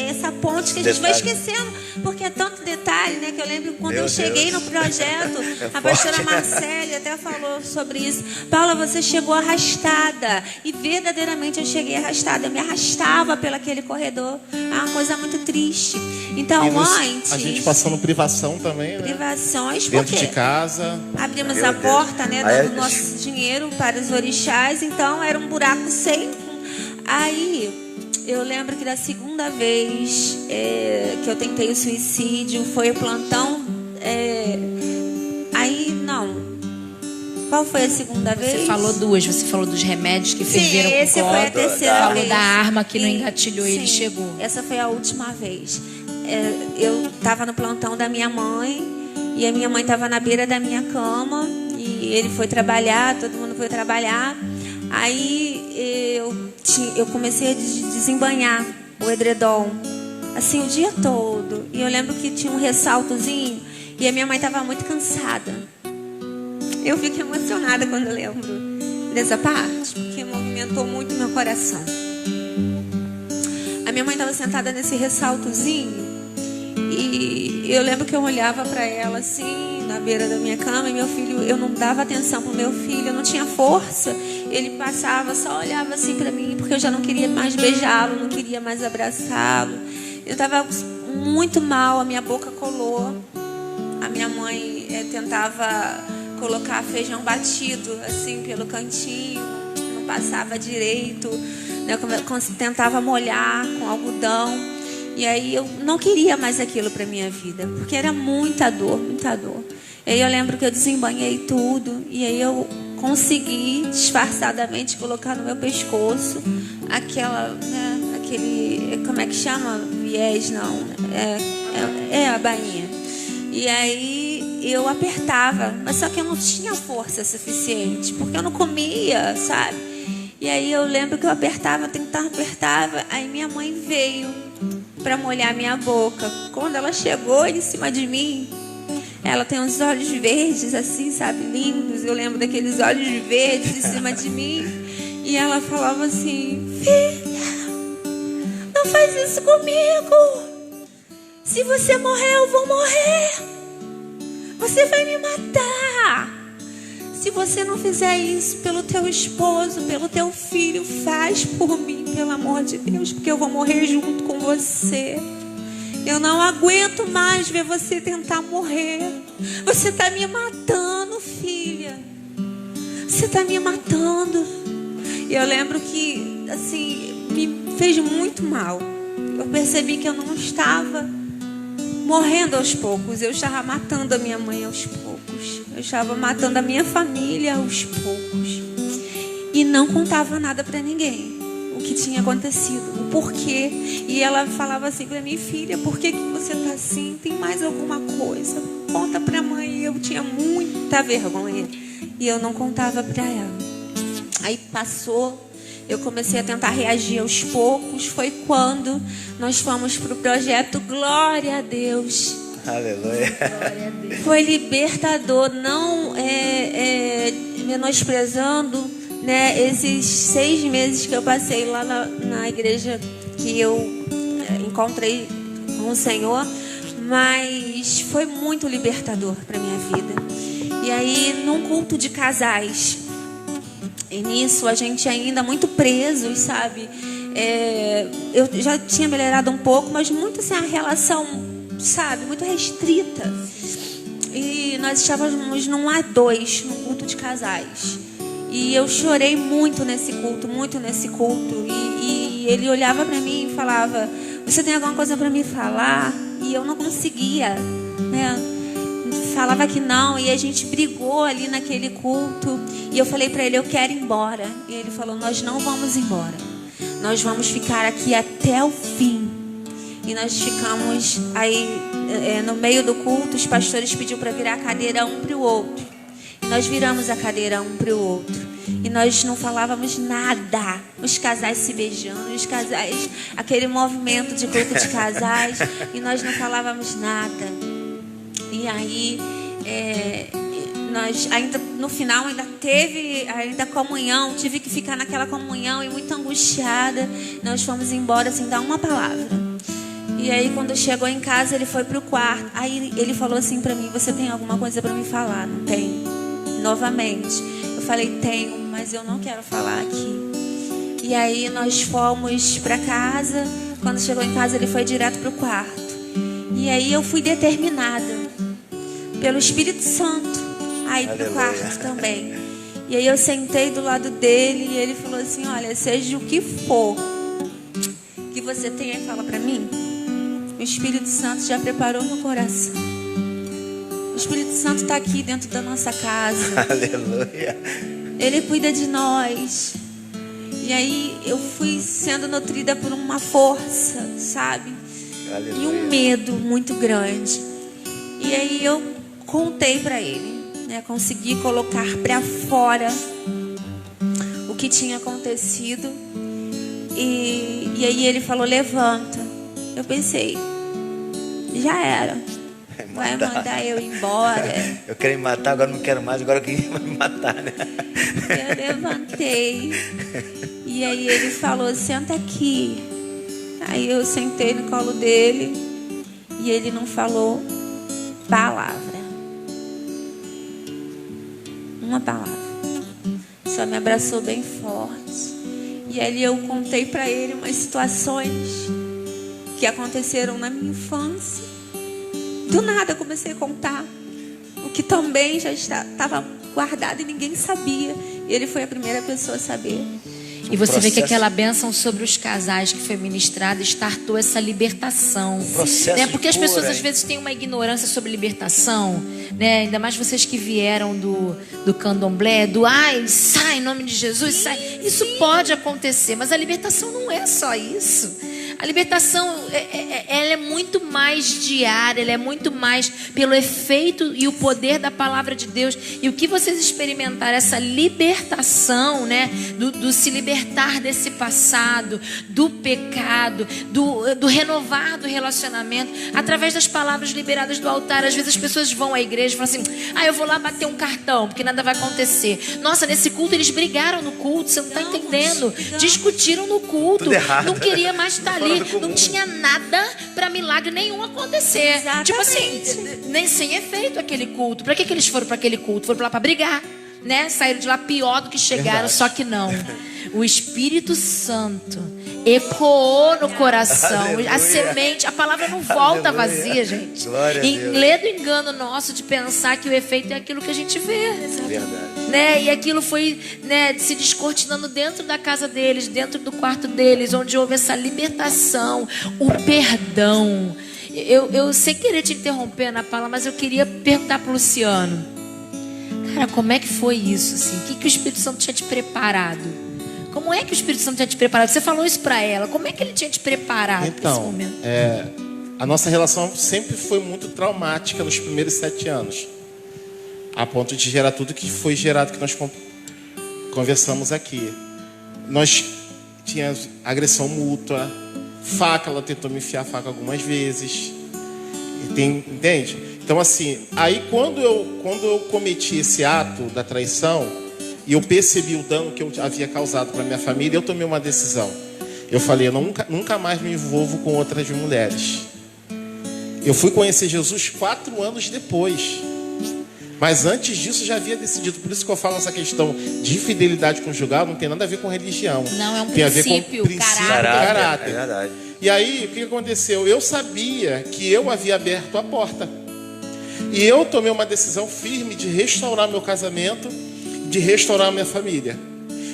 essa ponte que a gente vai esquecendo, porque é tanto detalhe, né? Que eu lembro quando eu cheguei no projeto, a pastora Marcele até falou sobre isso. Paula, você chegou arrastada. E verdadeiramente eu cheguei arrastada. Eu me arrastava pelo aquele corredor. É uma coisa muito triste. Então, a gente passando privação também, né? Privações, dentro de casa. Abrimos a porta, né? Dando nosso dinheiro para os orixás. Então era um buraco sem. Aí eu lembro que da segunda vez que eu tentei o suicídio foi o plantão. Qual foi a segunda vez? Você falou 2. Você falou dos remédios que ferveram com esse foi a terceira falou vez. Da arma que não engatilhou e ele chegou. Essa foi a última vez. Eu estava no plantão da minha mãe e a minha mãe estava na beira da minha cama e ele foi trabalhar, todo mundo foi trabalhar. Aí eu comecei a desembanhar o edredom, assim, o dia todo. E eu lembro que tinha um ressaltozinho e a minha mãe estava muito cansada. Eu fico emocionada quando eu lembro dessa parte, porque movimentou muito meu coração. A minha mãe estava sentada nesse ressaltozinho e eu lembro que eu olhava para ela assim, na beira da minha cama, e meu filho, eu não dava atenção pro meu filho, eu não tinha força. Ele passava, só olhava assim para mim, porque eu já não queria mais beijá-lo, não queria mais abraçá-lo. Eu estava muito mal, a minha boca colou. A minha mãe tentava colocar feijão batido assim pelo cantinho, não passava direito, né? Tentava molhar com algodão. E aí eu não queria mais aquilo para minha vida, porque era muita dor, muita dor. E aí eu lembro que eu desembanhei tudo, e aí eu consegui disfarçadamente colocar no meu pescoço aquela, né, aquele, como é que chama? Viés, não, é a bainha. E aí eu apertava, mas só que eu não tinha força suficiente, porque eu não comia, sabe? E aí eu lembro que eu apertava, apertava, aí minha mãe veio para molhar minha boca. Quando ela chegou em cima de mim, ela tem uns olhos verdes assim, sabe, lindos. Eu lembro daqueles olhos verdes em cima de mim. E ela falava assim: filha, não faz isso comigo. Se você morrer, eu vou morrer. Você vai me matar. Se você não fizer isso pelo teu esposo, pelo teu filho, faz por mim, pelo amor de Deus, porque eu vou morrer junto com você. Eu não aguento mais ver você tentar morrer. Você está me matando, filha. Você está me matando. E eu lembro que, assim, me fez muito mal. Eu percebi que eu não estava morrendo aos poucos. Eu estava matando a minha mãe aos poucos. Eu estava matando a minha família aos poucos. E não contava nada para ninguém. O que tinha acontecido, o porquê. E ela falava assim para mim: filha, por que você tá assim? Tem mais alguma coisa? Conta pra mãe. Eu tinha muita vergonha e eu não contava pra ela. Aí passou, eu comecei a tentar reagir aos poucos. Foi quando nós fomos pro projeto Glória a Deus. Aleluia. Glória a Deus. Foi libertador, não menosprezando, né, esses 6 meses que eu passei lá na igreja que eu encontrei com o Senhor, mas foi muito libertador para minha vida. E aí, num culto de casais, e nisso a gente ainda muito preso, sabe? Eu já tinha melhorado um pouco, mas muito assim, a relação, sabe, muito restrita. E nós estávamos num A2, num culto de casais. E eu chorei muito nesse culto, muito nesse culto. E ele olhava para mim e falava: você tem alguma coisa para me falar? E eu não conseguia, né? Falava que não. E a gente brigou ali naquele culto. E eu falei para ele: eu quero ir embora. E ele falou: nós não vamos embora. Nós vamos ficar aqui até o fim. E nós ficamos aí no meio do culto. Os pastores pediram para virar a cadeira um para o outro. Nós viramos a cadeira um para o outro. E nós não falávamos nada. Os casais se beijando, os casais, aquele movimento de culto de casais. E nós não falávamos nada. E aí, nós ainda no final ainda teve comunhão. Tive que ficar naquela comunhão e muito angustiada. Nós fomos embora sem dar uma palavra. E aí quando chegou em casa, ele foi pro quarto. Aí ele falou assim para mim: você tem alguma coisa para me falar? Não tem? Novamente. Eu falei: tenho, mas eu não quero falar aqui. E aí nós fomos para casa. Quando chegou em casa, ele foi direto pro quarto. E aí eu fui determinada pelo Espírito Santo a ir pro quarto também. E aí eu sentei do lado dele e ele falou assim: olha, seja o que for que você tem aí, fala para mim. O Espírito Santo já preparou meu coração. O Espírito Santo está aqui dentro da nossa casa. Aleluia. Ele cuida de nós. E aí eu fui sendo nutrida por uma força, sabe? Aleluia. E um medo muito grande. E aí eu contei para ele, né? Consegui colocar para fora o que tinha acontecido. E aí ele falou: levanta. Eu pensei: já era. Vai mandar eu embora. Eu quero me matar, agora não quero mais, agora eu queria me matar, né? Eu levantei. E aí ele falou: senta aqui. Aí eu sentei no colo dele. E ele não falou palavra. Uma palavra. Só me abraçou bem forte. E ali eu contei para ele umas situações que aconteceram na minha infância. Do nada eu comecei a contar o que também já estava guardado e ninguém sabia, E ele foi a primeira pessoa a saber. E você vê que processo. aquela bênção sobre os casais que foi ministrada startou essa libertação. processo Né? de Porque as cura, pessoas hein? às vezes têm uma ignorância sobre libertação, né? Ainda mais vocês que vieram do candomblé, do ai, sai em nome de Jesus, sai. Isso pode acontecer, mas a libertação não é só isso. A libertação ela é muito mais diária, ela é muito mais pelo efeito e o poder da palavra de Deus. E o que vocês experimentaram, essa libertação, né? Do se libertar desse passado, do pecado, do renovar do relacionamento, através das palavras liberadas do altar. Às vezes as pessoas vão à igreja e falam assim: eu vou lá bater um cartão, porque nada vai acontecer. Nossa, nesse culto eles brigaram no culto, você não está entendendo. Discutiram no culto, Tudo errado. não queria mais estar ali, Fora do comum. não tinha nada para milagre nenhum acontecer. Exatamente. Tipo assim, nem sem efeito aquele culto. Para que eles foram para aquele culto? Foram lá para brigar, né? Saíram de lá pior do que chegaram. Verdade. Só que não. O Espírito Santo ecoou no coração. Aleluia. A semente, a palavra não volta Aleluia. vazia, gente. Glória a E Deus. lê do engano nosso de pensar que o efeito é aquilo que a gente vê. Verdade. Né? E aquilo foi, né, se descortinando dentro da casa deles, dentro do quarto deles, onde houve essa libertação, o perdão. Eu sem querer te interromper na fala, mas eu queria perguntar para o Luciano, cara, como é que foi isso? Assim? O que o Espírito Santo tinha te preparado? Como é que o Espírito Santo tinha te preparado? Você falou isso para ela. Como é que ele tinha te preparado nesse Então, momento? a nossa relação sempre foi muito traumática nos primeiros 7 anos. A ponto de gerar tudo que foi gerado, que nós conversamos aqui. Nós tínhamos agressão mútua, faca, ela tentou me enfiar a faca algumas vezes. Entende? Então assim, aí quando eu cometi esse ato da traição, e eu percebi o dano que eu havia causado para minha família, eu tomei uma decisão. Eu falei, eu nunca mais me envolvo com outras mulheres. Eu fui conhecer Jesus 4 anos depois. Mas antes disso já havia decidido. Por isso que eu falo essa questão de fidelidade conjugal não tem nada a ver com religião. Não, é um tem a ver com princípio, princípio, caráter. caráter. É verdade. E aí, o que aconteceu? Eu sabia que eu havia aberto a porta. E eu tomei uma decisão firme de restaurar meu casamento, de restaurar minha família.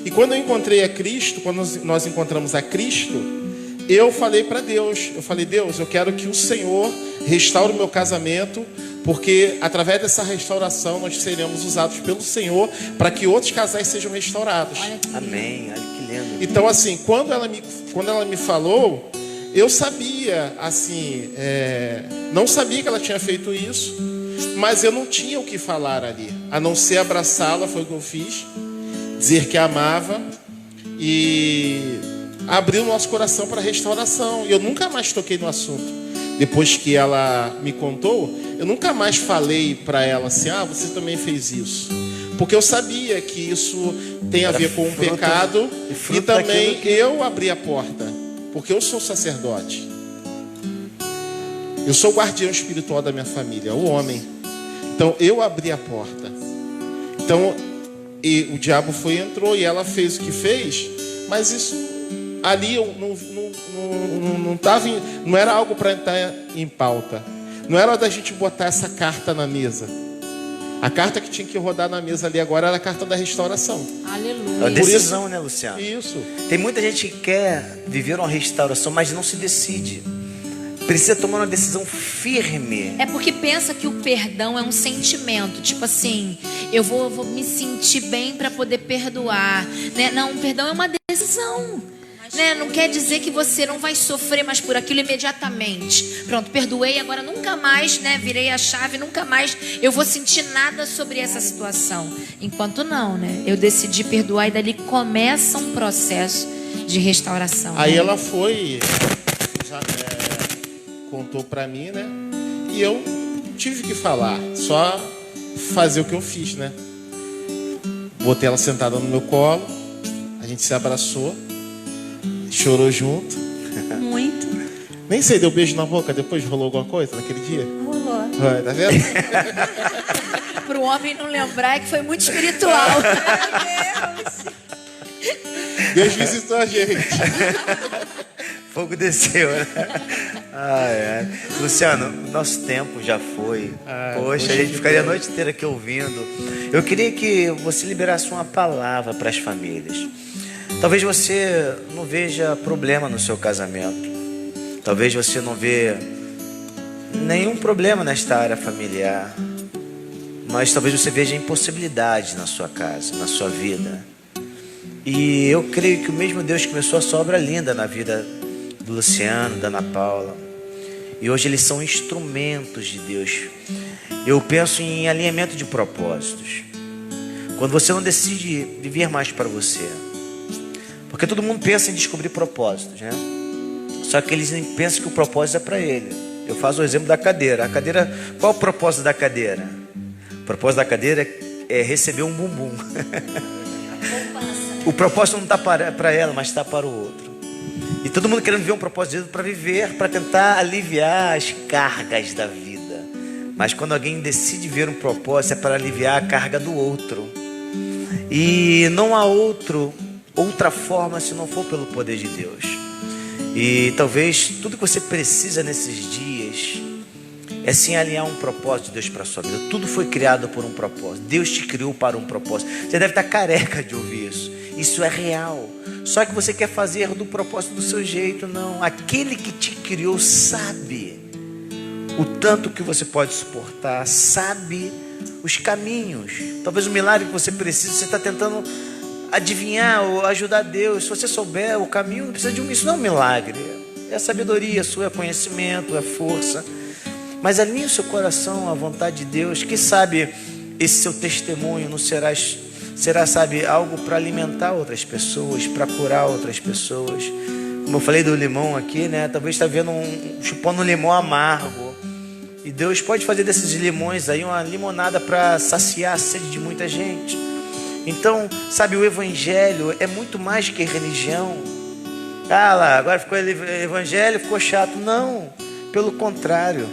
E quando eu encontrei a Cristo, quando nós encontramos a Cristo, eu falei para Deus, Deus, eu quero que o Senhor restaure o meu casamento, porque através dessa restauração nós seremos usados pelo Senhor para que outros casais sejam restaurados. Amém. Olha que lindo. Então assim, quando ela me falou, eu sabia, assim, não sabia que ela tinha feito isso, mas eu não tinha o que falar ali, a não ser abraçá-la, foi o que eu fiz, dizer que a amava e abrir o nosso coração para a restauração. E eu nunca mais toquei no assunto. Depois que ela me contou, eu nunca mais falei para ela assim, você também fez isso. Porque eu sabia que isso tem a Era ver com um fruto- pecado e fruto e também daquilo que- eu abri a porta, porque eu sou sacerdote. Eu sou o guardião espiritual da minha família, o homem. Então eu abri a porta. Então e o diabo entrou e ela fez o que fez, mas isso ali eu não tava não era algo para entrar em pauta. Não era da gente botar essa carta na mesa. A carta que tinha que rodar na mesa ali agora era a carta da restauração. É uma Aleluia. decisão, né, Luciano? Isso. Tem muita gente que quer viver uma restauração, mas não se decide. Precisa tomar uma decisão firme. É porque pensa que o perdão é um sentimento, tipo assim, eu vou me sentir bem para poder perdoar, né? Não, o perdão é uma decisão, né? Não quer dizer que você não vai sofrer mais por aquilo imediatamente. Pronto, perdoei, agora nunca mais, né? Virei a chave, nunca mais eu vou sentir nada sobre essa situação. Enquanto não, né? Eu decidi perdoar e dali começa um processo de restauração. Aí né? ela foi, contou pra mim, né? E eu tive que falar, só fazer o que eu fiz, né? Botei ela sentada no meu colo, a gente se abraçou, chorou junto. Muito. Nem sei, deu beijo na boca, depois rolou alguma coisa naquele dia? Rolou. Vai, tá vendo? Para o homem não lembrar é que foi muito espiritual. Deus visitou a gente. Fogo desceu, né? Luciano, nosso tempo já foi. Poxa, a gente ficaria a noite inteira aqui ouvindo. Eu queria que você liberasse uma palavra para as famílias. Talvez você não veja problema no seu casamento. Talvez você não vê nenhum problema nesta área familiar. Mas talvez você veja impossibilidades na sua casa, na sua vida. E eu creio que o mesmo Deus começou a sua obra linda na vida do Luciano, da Ana Paula. E hoje eles são instrumentos de Deus. Eu penso em alinhamento de propósitos. Quando você não decide viver mais para você. Porque todo mundo pensa em descobrir propósitos, né? Só que eles nem pensam que o propósito é para ele. Eu faço o exemplo da cadeira. A cadeira, qual é o propósito da cadeira? O propósito da cadeira é receber um bumbum. O propósito não está para ela, mas está para o outro. E todo mundo querendo viver um propósito para viver, para tentar aliviar as cargas da vida. Mas quando alguém decide ver um propósito, é para aliviar a carga do outro. E não há outra forma se não for pelo poder de Deus. E talvez tudo que você precisa nesses dias é sim alinhar um propósito de Deus para a sua vida. Tudo foi criado por um propósito. Deus te criou para um propósito. Você deve estar careca de ouvir isso. Isso é real. Só que você quer fazer do propósito do seu jeito. Não. Aquele que te criou sabe o tanto que você pode suportar. Sabe os caminhos. Talvez o milagre que você precisa, você está tentando adivinhar ou ajudar Deus. Se você souber o caminho, não precisa de isso não é um milagre. É sabedoria sua, é conhecimento, é força. Mas alinhe o seu coração à vontade de Deus. Que sabe esse seu testemunho não será, sabe, algo para alimentar outras pessoas, para curar outras pessoas. Como eu falei do limão aqui, né? Talvez está vendo chupando um limão amargo. E Deus pode fazer desses limões aí uma limonada para saciar a sede de muita gente. Então, sabe, o evangelho é muito mais que religião. Ah lá, agora ficou evangelho, ficou chato. Não, pelo contrário.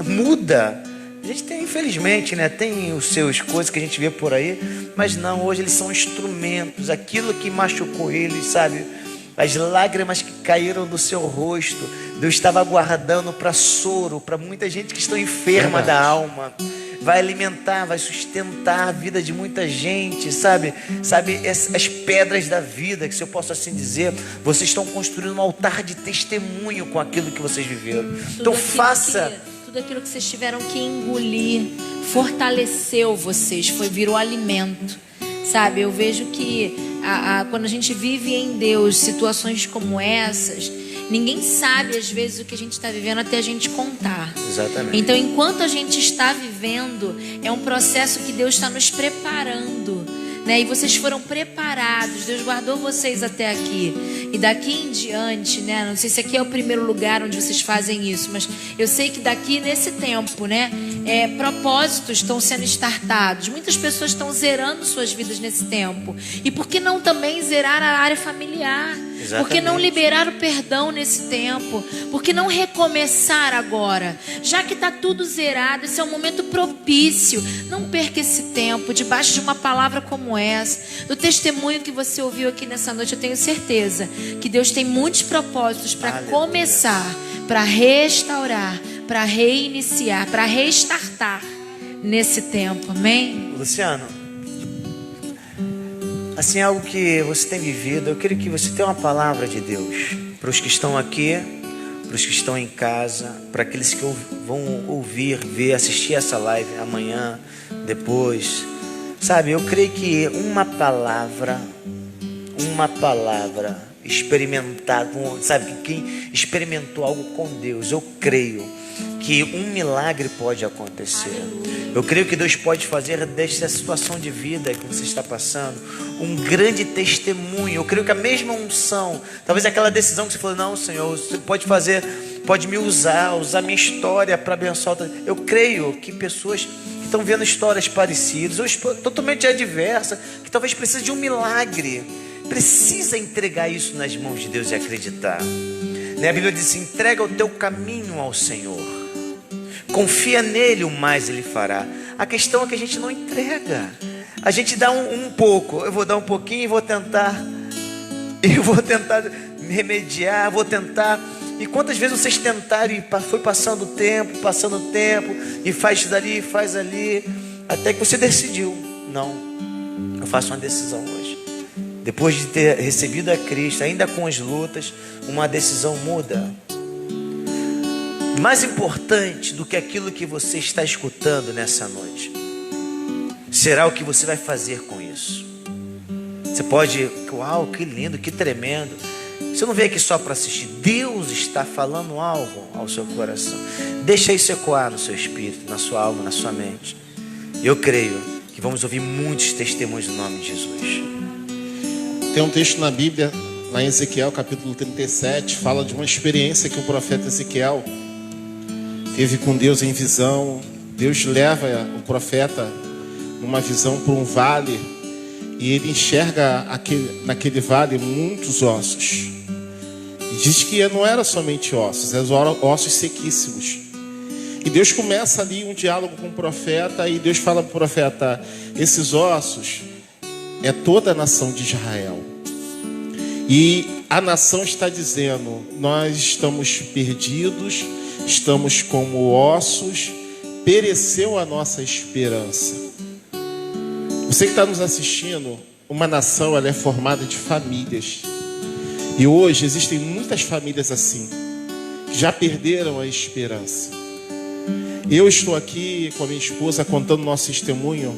Muda. A gente tem, infelizmente, né? Tem os seus coisas que a gente vê por aí, mas não, hoje eles são instrumentos. Aquilo que machucou eles, sabe? As lágrimas que caíram do seu rosto, Deus estava guardando para soro, para muita gente que está enferma da alma. Vai alimentar, vai sustentar a vida de muita gente, sabe? As pedras da vida, que se eu posso assim dizer, vocês estão construindo um altar de testemunho com aquilo que vocês viveram. Então faça. Tudo aquilo que vocês tiveram que engolir fortaleceu vocês, virou alimento, sabe? Eu vejo que quando a gente vive em Deus situações como essas, ninguém sabe às vezes o que a gente está vivendo até a gente contar. Exatamente. Então, enquanto a gente está vivendo, é um processo que Deus está nos preparando, né? E vocês foram preparados, Deus guardou vocês até aqui. E daqui em diante, né? Não sei se aqui é o primeiro lugar onde vocês fazem isso, mas eu sei que daqui nesse tempo, né? Propósitos estão sendo startados. Muitas pessoas estão zerando suas vidas nesse tempo. E por que não também zerar a área familiar? Exatamente. Por que não liberar o perdão nesse tempo? Por que não recomeçar agora? Já que está tudo zerado, esse é um momento propício. Não perca esse tempo debaixo de uma palavra como essa. Do testemunho que você ouviu aqui nessa noite, eu tenho certeza que Deus tem muitos propósitos para começar, para restaurar, para reiniciar, para restartar nesse tempo. Amém? Luciano, assim, algo que você tem vivido, eu queria que você tenha uma palavra de Deus para os que estão aqui, para os que estão em casa, para aqueles que vão ouvir, ver, assistir essa live amanhã, depois. Sabe, eu creio que uma palavra experimentada, sabe, quem experimentou algo com Deus, eu creio que um milagre pode acontecer. Eu creio que Deus pode fazer desta situação de vida que você está passando um grande testemunho. Eu creio que a mesma unção, talvez aquela decisão que você falou, não, Senhor, você pode fazer, pode me usar minha história para abençoar. Eu creio que pessoas que estão vendo histórias parecidas, ou totalmente adversas, que talvez precisem de um milagre, precisa entregar isso nas mãos de Deus e acreditar. A Bíblia diz assim, entrega o teu caminho ao Senhor, confia nele, o mais ele fará. A questão é que a gente não entrega. A gente dá um pouco. Eu vou dar um pouquinho e vou tentar remediar, vou tentar E quantas vezes vocês tentaram e foi passando o tempo, e faz dali, faz ali, até que você decidiu: não, eu faço uma decisão hoje. Depois de ter recebido a Cristo, ainda com as lutas, uma decisão muda. Mais importante do que aquilo que você está escutando nessa noite será o que você vai fazer com isso. Você pode, uau, que lindo, que tremendo. Você não veio aqui só para assistir. Deus está falando algo ao seu coração. Deixa isso ecoar no seu espírito, na sua alma, na sua mente. Eu creio que vamos ouvir muitos testemunhos no nome de Jesus. Tem um texto na Bíblia, lá em Ezequiel, capítulo 37, fala de uma experiência que o profeta Ezequiel teve com Deus em visão. Deus leva o profeta numa visão para um vale, e ele enxerga naquele vale muitos ossos. E diz que não era somente ossos, eram ossos sequíssimos. E Deus começa ali um diálogo com o profeta, e Deus fala para o profeta: esses ossos é toda a nação de Israel. E a nação está dizendo: nós estamos perdidos, estamos como ossos, pereceu a nossa esperança. Você que está nos assistindo, uma nação, ela é formada de famílias. E hoje existem muitas famílias assim, que já perderam a esperança. Eu estou aqui com a minha esposa contando nosso testemunho,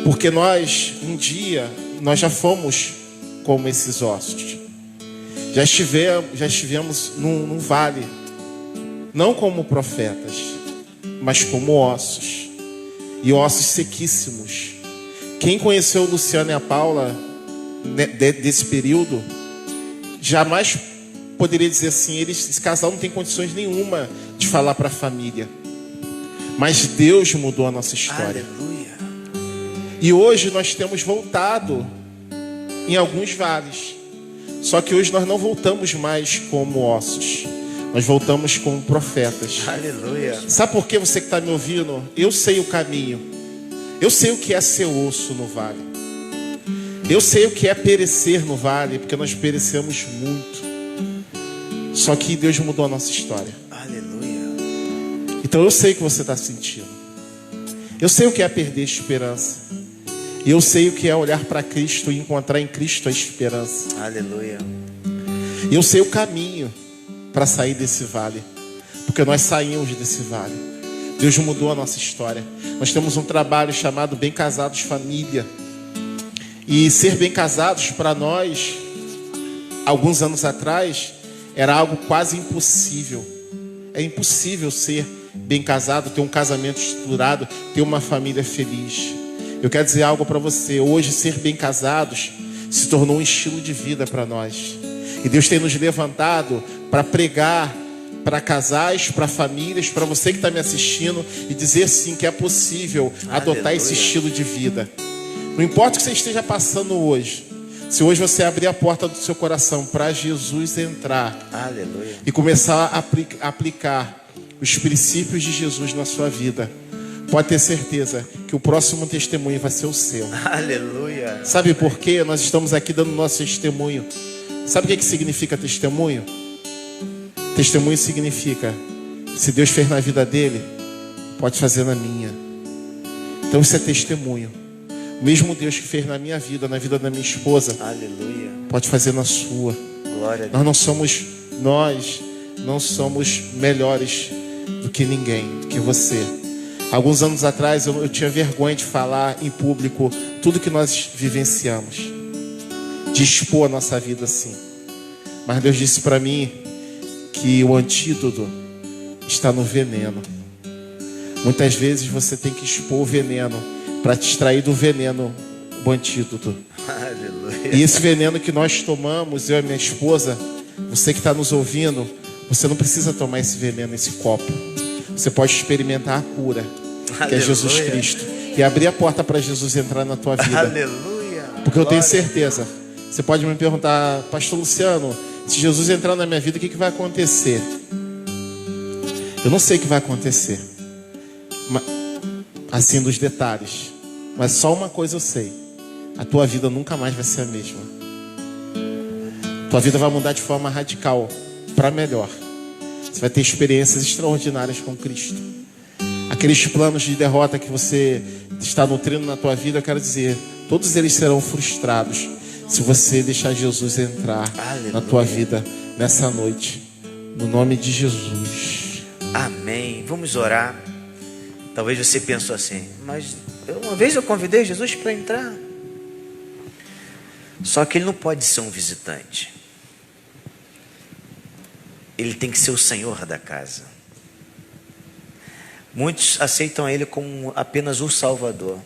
porque nós, um dia, nós já fomos como esses ossos. Já estivemos num vale, não como profetas, mas como ossos, e ossos sequíssimos. Quem conheceu o Luciano e a Paula desse período, jamais poderia dizer assim: esse casal não tem condições nenhuma de falar para a família. Mas Deus mudou a nossa história. Aleluia. E hoje nós temos voltado em alguns vales. Só que hoje nós não voltamos mais como ossos, nós voltamos como profetas. Aleluia. Sabe por que você que está me ouvindo? Eu sei o caminho. Eu sei o que é ser osso no vale. Eu sei o que é perecer no vale, porque nós perecemos muito. Só que Deus mudou a nossa história. Aleluia. Então eu sei o que você está sentindo. Eu sei o que é perder a esperança. E eu sei o que é olhar para Cristo e encontrar em Cristo a esperança. Aleluia. E eu sei o caminho para sair desse vale, porque nós saímos desse vale. Deus mudou a nossa história. Nós temos um trabalho chamado Bem Casados Família. E ser bem casados para nós, alguns anos atrás, era algo quase impossível. É impossível ser bem casado, ter um casamento estruturado, ter uma família feliz. Eu quero dizer algo para você. Hoje, ser bem casados se tornou um estilo de vida para nós. E Deus tem nos levantado para pregar para casais, para famílias, para você que está me assistindo, e dizer sim que é possível adotar esse estilo de vida. Não importa o que você esteja passando hoje, se hoje você abrir a porta do seu coração para Jesus entrar, Aleluia, e começar a aplicar os princípios de Jesus na sua vida, pode ter certeza que o próximo testemunho vai ser o seu. aleluia. Sabe por quê? Nós estamos aqui dando nosso testemunho. Sabe o que significa testemunho? Testemunho significa: se Deus fez na vida dele, pode fazer na minha. Então isso é testemunho. O mesmo Deus que fez na minha vida, na vida da minha esposa, Aleluia. pode fazer na sua. Glória a Deus. Nós não somos melhores do que ninguém, do que você. Alguns anos atrás eu tinha vergonha de falar em público tudo que nós vivenciamos, de expor a nossa vida assim. Mas Deus disse para mim que o antídoto está no veneno. Muitas vezes você tem que expor o veneno para te extrair do veneno o antídoto. Aleluia. E esse veneno que nós tomamos, eu e minha esposa, você que está nos ouvindo, você não precisa tomar esse veneno, esse copo. Você pode experimentar a cura, que é Jesus Cristo, e abrir a porta para Jesus entrar na tua vida. Aleluia. Porque eu tenho certeza. Você pode me perguntar: Pastor Luciano, se Jesus entrar na minha vida, o que vai acontecer? Eu não sei o que vai acontecer, assim dos detalhes, mas só uma coisa eu sei: a tua vida nunca mais vai ser a mesma. Tua vida vai mudar de forma radical. para melhor. Você vai ter experiências extraordinárias com Cristo. Aqueles planos de derrota que você está nutrindo na tua vida, eu quero dizer, todos eles serão frustrados se você deixar Jesus entrar na tua vida nessa noite. No nome de Jesus. Amém. Vamos orar. Talvez você pensou assim, mas uma vez eu convidei Jesus para entrar. Só que ele não pode ser um visitante. Ele tem que ser o Senhor da casa. Muitos aceitam ele como apenas o Salvador.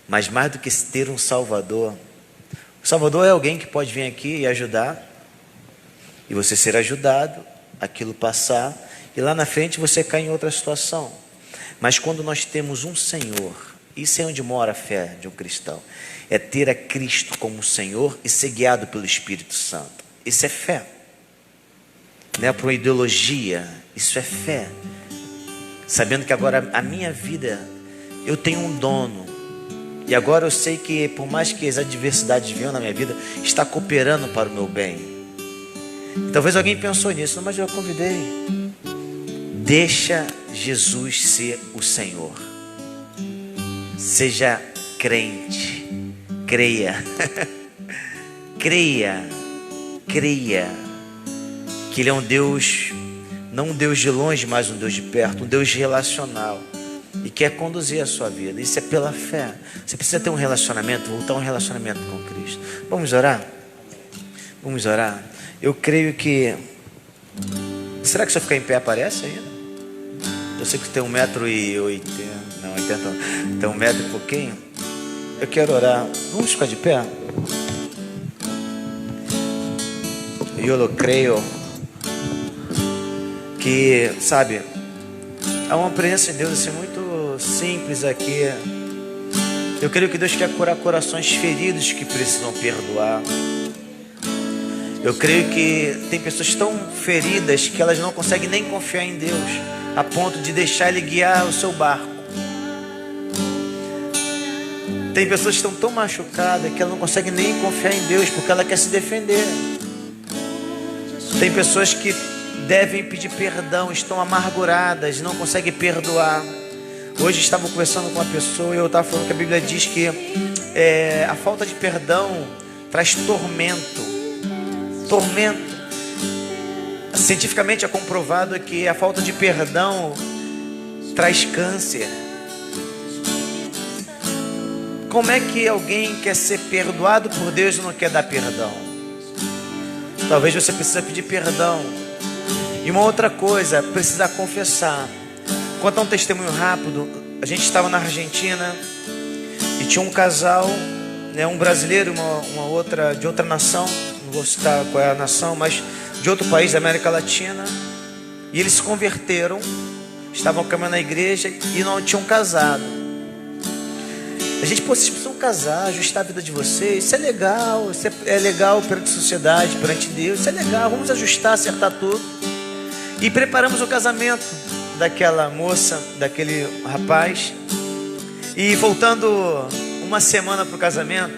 Mas mais do que ter um Salvador, o Salvador é alguém que pode vir aqui e ajudar, e você ser ajudado, aquilo passar, e lá na frente você cai em outra situação. Mas quando nós temos um Senhor, isso é onde mora a fé de um cristão, é ter a Cristo como Senhor e ser guiado pelo Espírito Santo. Isso é fé. Não é para uma ideologia, isso é fé. Sabendo que agora a minha vida, eu tenho um dono. E agora eu sei que por mais que as adversidades venham na minha vida, está cooperando para o meu bem. Talvez alguém pensou nisso, não, mas eu convidei. Deixa Jesus ser o Senhor. Seja crente. Creia. Creia. Que Ele é um Deus, não um Deus de longe, mas um Deus de perto, um Deus relacional. E quer conduzir a sua vida. Isso é pela fé. Você precisa ter um relacionamento, voltar a um relacionamento com Cristo. Vamos orar? Vamos orar. Eu creio que... Será que se eu ficar em pé aparece ainda? Eu sei que tem 1,80 m. Não, 80 não. Tem 1 metro e pouquinho. Eu quero orar. Vamos ficar de pé? Eu creio que, sabe, há uma presença de Deus assim muito simples aqui. Eu creio que Deus quer curar corações feridos que precisam perdoar. Eu creio que tem pessoas tão feridas que elas não conseguem nem confiar em Deus, a ponto de deixar Ele guiar o seu barco. Tem pessoas que estão tão machucadas que ela não consegue nem confiar em Deus, porque ela quer se defender. Tem pessoas que devem pedir perdão, estão amarguradas, não conseguem perdoar. Hoje estava conversando com uma pessoa e eu estava falando que a Bíblia diz que a falta de perdão traz tormento. Cientificamente é comprovado que a falta de perdão traz câncer. Como é que alguém quer ser perdoado por Deus e não quer dar perdão? Talvez você precise pedir perdão. E uma outra coisa, precisa confessar. Vou contar um testemunho rápido. A gente estava na Argentina e tinha um casal, né, um brasileiro e uma outra de outra nação. Não vou citar qual é a nação, mas de outro país da América Latina. E eles se converteram, estavam caminhando na igreja e não tinham casado. A gente, vocês precisam casar, ajustar a vida de vocês. Isso é legal perante a sociedade, perante Deus. Isso é legal, vamos ajustar, acertar tudo. E preparamos o casamento daquela moça, daquele rapaz. E voltando uma semana para o casamento,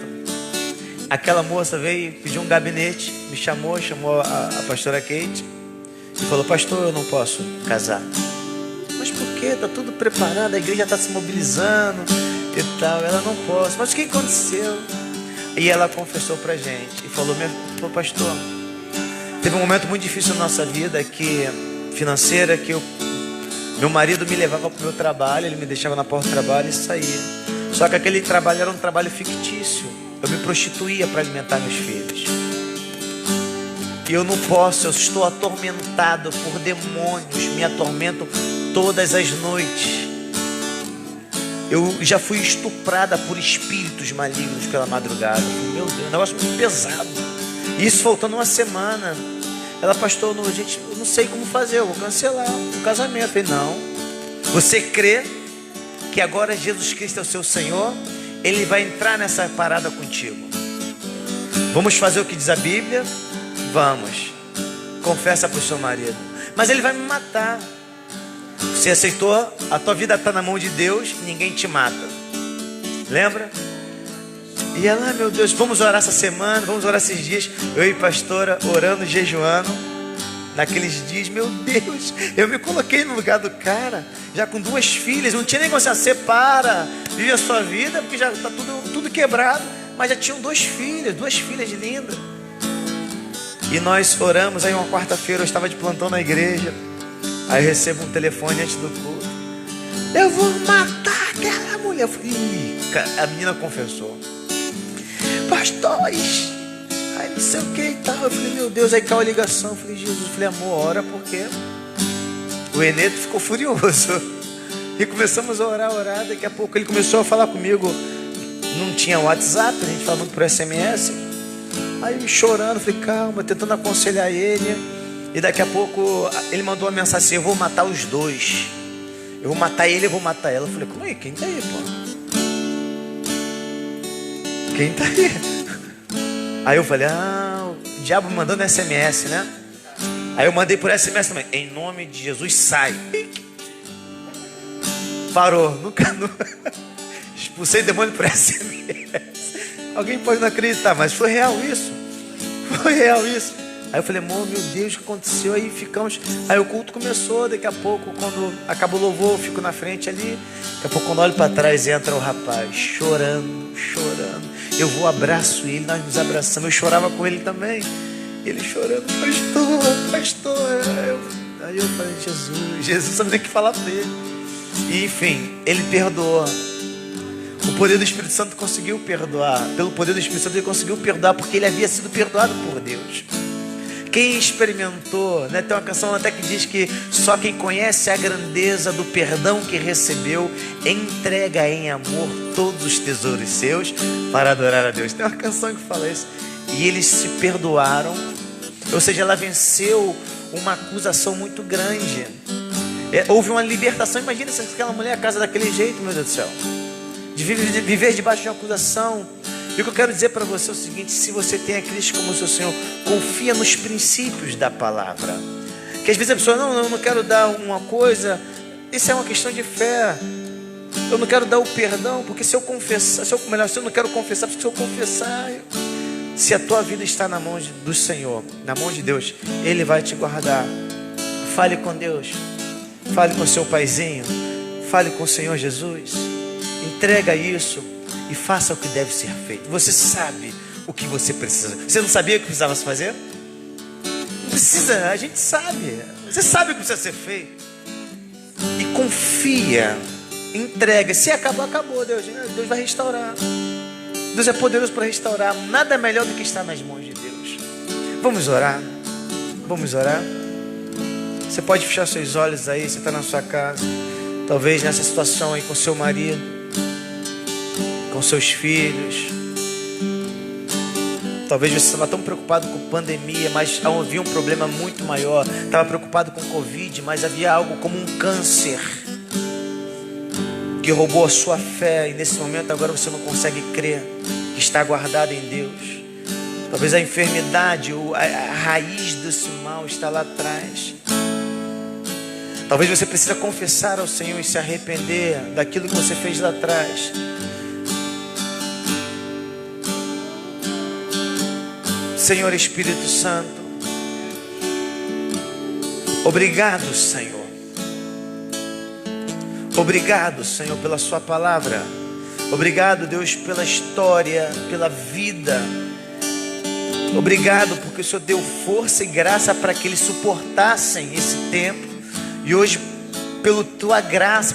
aquela moça veio, pediu um gabinete, me chamou a pastora Kate e falou: pastor, eu não posso casar. Mas por quê? Está tudo preparado, a igreja está se mobilizando e tal. Ela: não posso. Mas o que aconteceu? E ela confessou pra gente e falou: pastor, teve um momento muito difícil na nossa vida financeira, que meu marido me levava para o meu trabalho, ele me deixava na porta do trabalho e saía. Só que aquele trabalho era um trabalho fictício. Eu me prostituía para alimentar meus filhos. E eu não posso, eu estou atormentado por demônios, me atormentam todas as noites. Eu já fui estuprada por espíritos malignos pela madrugada. Meu Deus, um negócio muito pesado. Isso faltando uma semana. Ela: pastor, eu não sei como fazer, eu vou cancelar o casamento. Eu falei: não, você crê que agora Jesus Cristo é o seu Senhor? Ele vai entrar nessa parada contigo. Vamos fazer o que diz a Bíblia? Vamos. Confessa para o seu marido. Mas ele vai me matar. Você aceitou? A tua vida está na mão de Deus, ninguém te mata. Lembra? E ela: meu Deus, vamos orar essa semana, vamos orar esses dias. Eu e a pastora orando, jejuando. naqueles dias, meu Deus, eu me coloquei no lugar do cara, já com 2 filhas, não tinha nem como se separa, vive a sua vida, porque já está tudo quebrado, mas já tinham 2 filhas lindas. E nós oramos, aí uma quarta-feira eu estava de plantão na igreja, aí eu recebo um telefone antes do culto, eu vou matar aquela mulher. Eu falei, a menina confessou, pastores, aí não sei o que e tal. Eu falei, meu Deus, aí caiu a ligação. Eu falei, Jesus, eu falei, amor, ora, porque o Eneto ficou furioso. E começamos a orar. Daqui a pouco ele começou a falar comigo. Não tinha WhatsApp, a gente falava por SMS. Aí chorando, falei, calma, tentando aconselhar ele. E daqui a pouco ele mandou uma mensagem assim, eu vou matar os 2. Eu vou matar ele, eu vou matar ela. Eu falei, como é? Quem tá aí, pô? Quem tá aí? Aí eu falei, o diabo mandando SMS, né? Aí eu mandei por SMS também, em nome de Jesus, sai. Parou, nunca. Expulsei demônio por SMS. Alguém pode não acreditar, mas foi real isso. Foi real isso. Aí eu falei, amor, meu Deus, o que aconteceu? Aí ficamos. Aí o culto começou, daqui a pouco, quando acabou o louvor, eu fico na frente ali. Daqui a pouco, quando olho para trás, entra o rapaz, chorando. Eu vou, abraço ele, nós nos abraçamos. Eu chorava com ele também. Ele chorando, pastor. Aí eu falei, Jesus, sabe nem o que falar para ele. E enfim, ele perdoou. O poder do Espírito Santo conseguiu perdoar. Pelo poder do Espírito Santo ele conseguiu perdoar, porque ele havia sido perdoado por Deus. Quem experimentou, né, tem uma canção até que diz que só quem conhece a grandeza do perdão que recebeu entrega em amor todos os tesouros seus para adorar a Deus. Tem uma canção que fala isso. E eles se perdoaram, ou seja, ela venceu uma acusação muito grande. Houve uma libertação. Imagina se aquela mulher casa daquele jeito, meu Deus do céu, de viver debaixo de uma acusação. E o que eu quero dizer para você é o seguinte: se você tem a Cristo como seu Senhor, confia nos princípios da palavra. Que às vezes a pessoa, não, eu não quero dar uma coisa, isso é uma questão de fé. Eu não quero dar o perdão, porque se eu confessar, se eu não quero confessar, porque se eu confessar, se a tua vida está na mão do Senhor, na mão de Deus, Ele vai te guardar. Fale com Deus, fale com seu paizinho, fale com o Senhor Jesus, entrega isso e faça o que deve ser feito. Você sabe o que você precisa. Você não sabia o que precisava se fazer? Não precisa, a gente sabe. Você sabe o que precisa ser feito. E confia, entrega. Se acabou, acabou. Deus vai restaurar. Deus é poderoso para restaurar. Nada melhor do que estar nas mãos de Deus. Vamos orar. Vamos orar. Você pode fechar seus olhos aí. Você está na sua casa, talvez nessa situação aí com seu marido, com seus filhos. Talvez você estava tão preocupado com pandemia, mas havia um problema muito maior. Estava preocupado com Covid, mas havia algo como um câncer que roubou a sua fé. E nesse momento agora você não consegue crer que está guardado em Deus. Talvez a enfermidade, a raiz desse mal está lá atrás. Talvez você precise confessar ao Senhor e se arrepender daquilo que você fez lá atrás. Senhor Espírito Santo, obrigado, Senhor. Obrigado, Senhor, pela sua palavra. Obrigado, Deus, pela história, pela vida. Obrigado porque o Senhor deu força e graça para que eles suportassem esse tempo. E hoje, pela tua graça,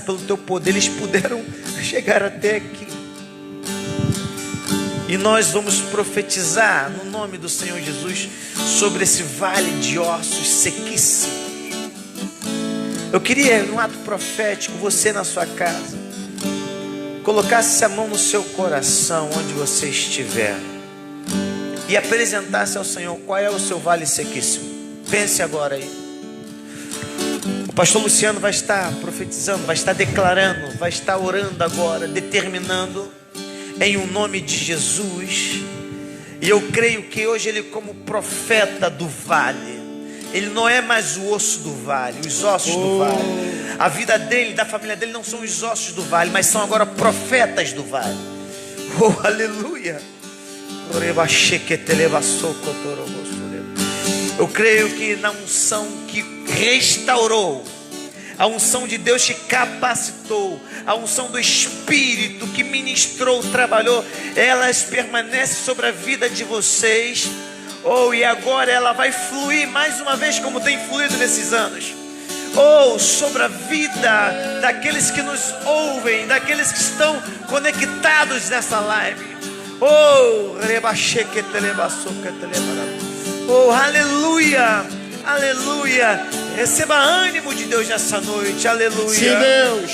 pelo teu poder, eles puderam chegar até aqui. E nós vamos profetizar no nome do Senhor Jesus sobre esse vale de ossos sequíssimos. Eu queria, em um ato profético, você na sua casa, colocasse a mão no seu coração, onde você estiver, e apresentasse ao Senhor qual é o seu vale sequíssimo. Pense agora aí. O pastor Luciano vai estar profetizando, vai estar declarando, vai estar orando agora, determinando em o nome de Jesus. E eu creio que hoje ele, como profeta do vale, ele não é mais o osso do vale, os ossos do vale. A vida dele, da família dele, não são os ossos do vale, mas são agora profetas do vale. Oh, aleluia. Eu creio que na unção que restaurou, a unção de Deus que capacitou, a unção do Espírito que ministrou, trabalhou, elas permanecem sobre a vida de vocês. E agora ela vai fluir mais uma vez como tem fluído nesses anos. Sobre a vida daqueles que nos ouvem, daqueles que estão conectados nessa live. Aleluia, aleluia. Receba ânimo de Deus nessa noite, aleluia. Sim, Deus.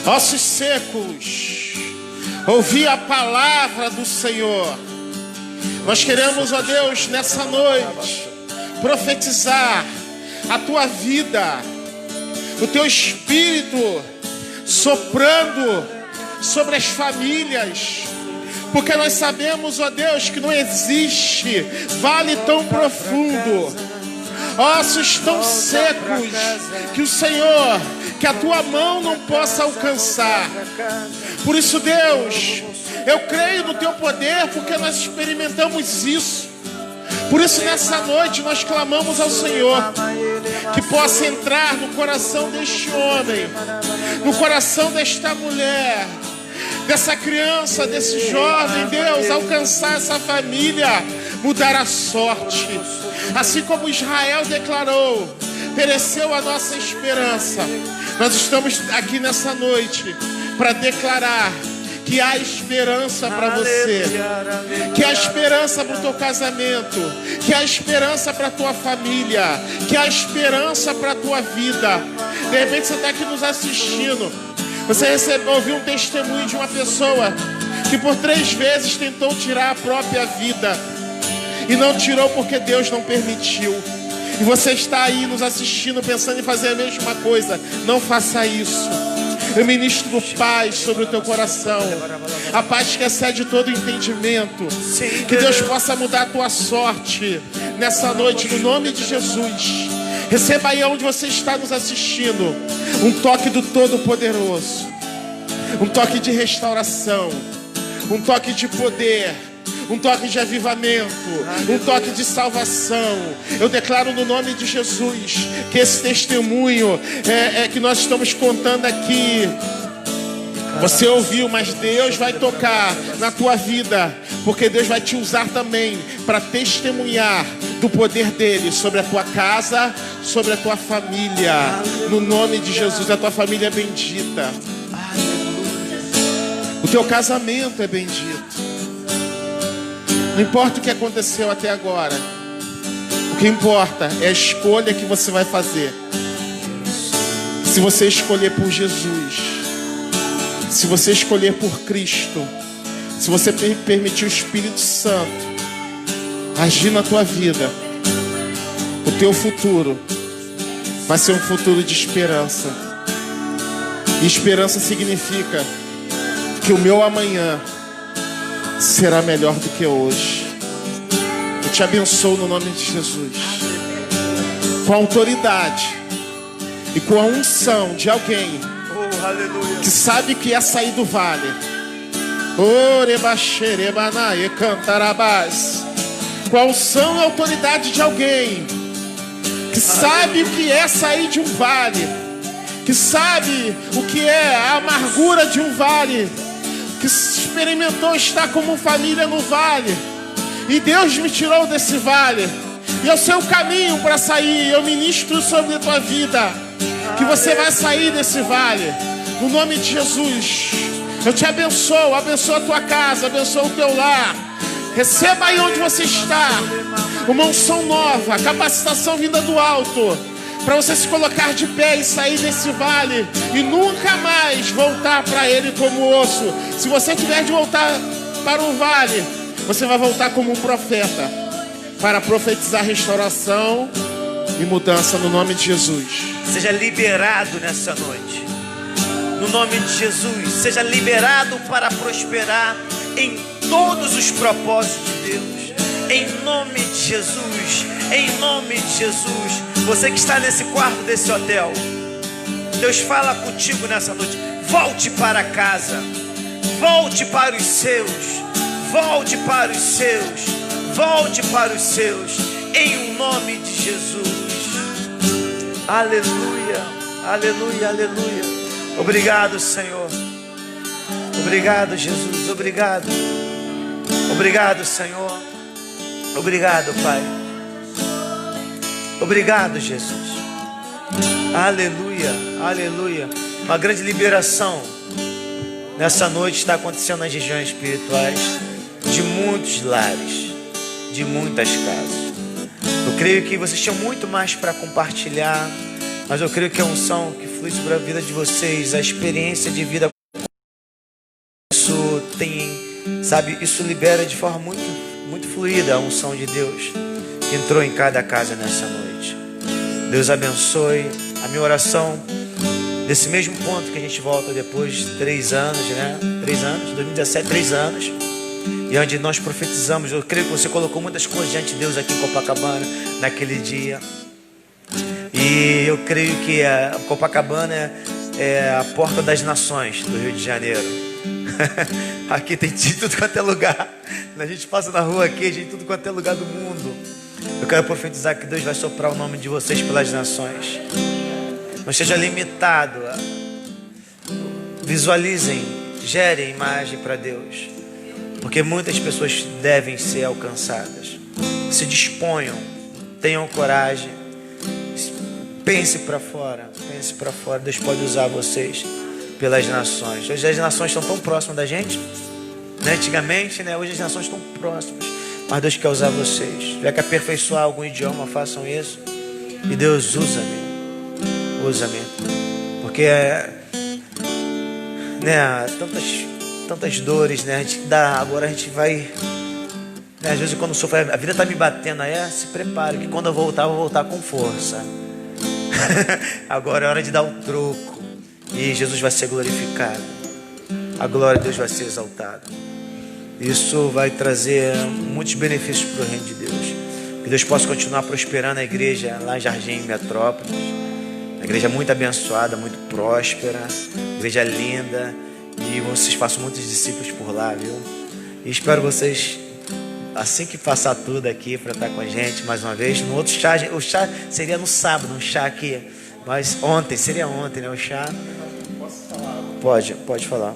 Ossos secos, ouvi a palavra do Senhor. Nós queremos, ó Deus, nessa noite profetizar a tua vida, o teu Espírito soprando sobre as famílias, porque nós sabemos, ó Deus, que não existe vale tão profundo, ossos tão secos, que o Senhor, que a tua mão não possa alcançar. Por isso, Deus, eu creio no teu poder, porque nós experimentamos isso. Por isso, nessa noite, nós clamamos ao Senhor que possa entrar no coração deste homem, no coração desta mulher, dessa criança, desse jovem, Deus, alcançar essa família, mudar a sorte. Assim como Israel declarou, pereceu a nossa esperança. Nós estamos aqui nessa noite para declarar que há esperança para você, que há esperança para o teu casamento, que há esperança para a tua família, que há esperança para a tua vida. De repente você está aqui nos assistindo, você ouviu um testemunho de uma pessoa que por 3 vezes tentou tirar a própria vida e não tirou porque Deus não permitiu. E você está aí nos assistindo pensando em fazer a mesma coisa. Não faça isso. Eu ministro paz sobre o teu coração, a paz que excede todo entendimento. Que Deus possa mudar a tua sorte nessa noite, no nome de Jesus. Receba aí onde você está nos assistindo um toque do Todo-Poderoso, um toque de restauração, um toque de poder, um toque de avivamento, um toque de salvação. Eu declaro no nome de Jesus que esse testemunho que nós estamos contando aqui, você ouviu, mas Deus vai tocar na tua vida, porque Deus vai te usar também para testemunhar do poder dele sobre a tua casa, sobre a tua família. No nome de Jesus, a tua família é bendita, o teu casamento é bendito. Não importa o que aconteceu até agora, o que importa é a escolha que você vai fazer. Se você escolher por Jesus, se você escolher por Cristo, se você permitir o Espírito Santo agir na tua vida, o teu futuro vai ser um futuro de esperança. E esperança significa que o meu amanhã será melhor do que hoje. Eu te abençoo no nome de Jesus, com a autoridade e com a unção de alguém que sabe que é sair do vale. Com a unção e autoridade de alguém que sabe o que é sair de um vale, que sabe o que é a amargura de um vale, que experimentou estar como família no vale, e Deus me tirou desse vale, e é o seu caminho para sair. Eu ministro sobre a tua vida que você vai sair desse vale, no nome de Jesus. Eu te abençoo, abençoa a tua casa, abençoa o teu lar. Receba aí onde você está uma unção nova, capacitação vinda do alto, para você se colocar de pé e sair desse vale e nunca mais voltar para ele como osso. Se você tiver de voltar para o vale, você vai voltar como um profeta, para profetizar restauração e mudança no nome de Jesus. Seja liberado nessa noite, no nome de Jesus. Seja liberado para prosperar em todos os propósitos de Deus, em nome de Jesus, em nome de Jesus. Você que está nesse quarto desse hotel, Deus fala contigo nessa noite. Volte para casa, volte para os seus, volte para os seus, volte para os seus. em nome de Jesus. Aleluia, aleluia, aleluia. Obrigado, Senhor. Obrigado, Jesus. Obrigado. Obrigado, Senhor. Obrigado, Pai. Obrigado, Jesus. Aleluia, aleluia. Uma grande liberação nessa noite está acontecendo nas regiões espirituais de muitos lares, de muitas casas. Eu creio que vocês tinham muito mais para compartilhar, mas eu creio que a unção que flui sobre a vida de vocês, a experiência de vida, isso tem, sabe, isso libera de forma muito fluida a unção de Deus que entrou em cada casa nessa noite. Deus abençoe. A minha oração desse mesmo ponto que a gente volta depois de 3 anos, né? 3 anos, 2017, 3 anos. E onde nós profetizamos, eu creio que você colocou muitas coisas diante de Deus aqui em Copacabana, naquele dia. E eu creio que a Copacabana é a porta das nações do Rio de Janeiro. Aqui tem de tudo quanto é lugar. A gente passa na rua aqui, a gente tem tudo quanto é lugar do mundo. Eu quero profetizar que Deus vai soprar o nome de vocês pelas nações. Não seja limitado. Visualizem, gerem imagem para Deus. Porque muitas pessoas devem ser alcançadas. Se disponham, tenham coragem. Pense para fora, pense para fora. Deus pode usar vocês pelas nações. Hoje as nações estão tão próximas da gente, né? Antigamente, né? Hoje as nações estão próximas, mas Deus quer usar vocês. Se tiver que aperfeiçoar algum idioma, façam isso. E Deus usa-me, porque né? Tantas dores, né? Agora a gente vai, né? Às vezes quando sofre, a vida está me batendo, se prepare que quando eu vou voltar com força. Agora é hora de dar o troco. E Jesus vai ser glorificado. A glória de Deus vai ser exaltada. Isso vai trazer muitos benefícios para o reino de Deus. Que Deus possa continuar prosperando a igreja lá em Jardim Metrópolis. Uma igreja muito abençoada, muito próspera. Igreja linda. E vocês façam muitos discípulos por lá, viu? E espero vocês, assim que passar tudo aqui, para estar com a gente mais uma vez. No outro chá, o chá seria no sábado, um chá aqui. Mas seria ontem, né? O chá. Posso falar? Pode falar.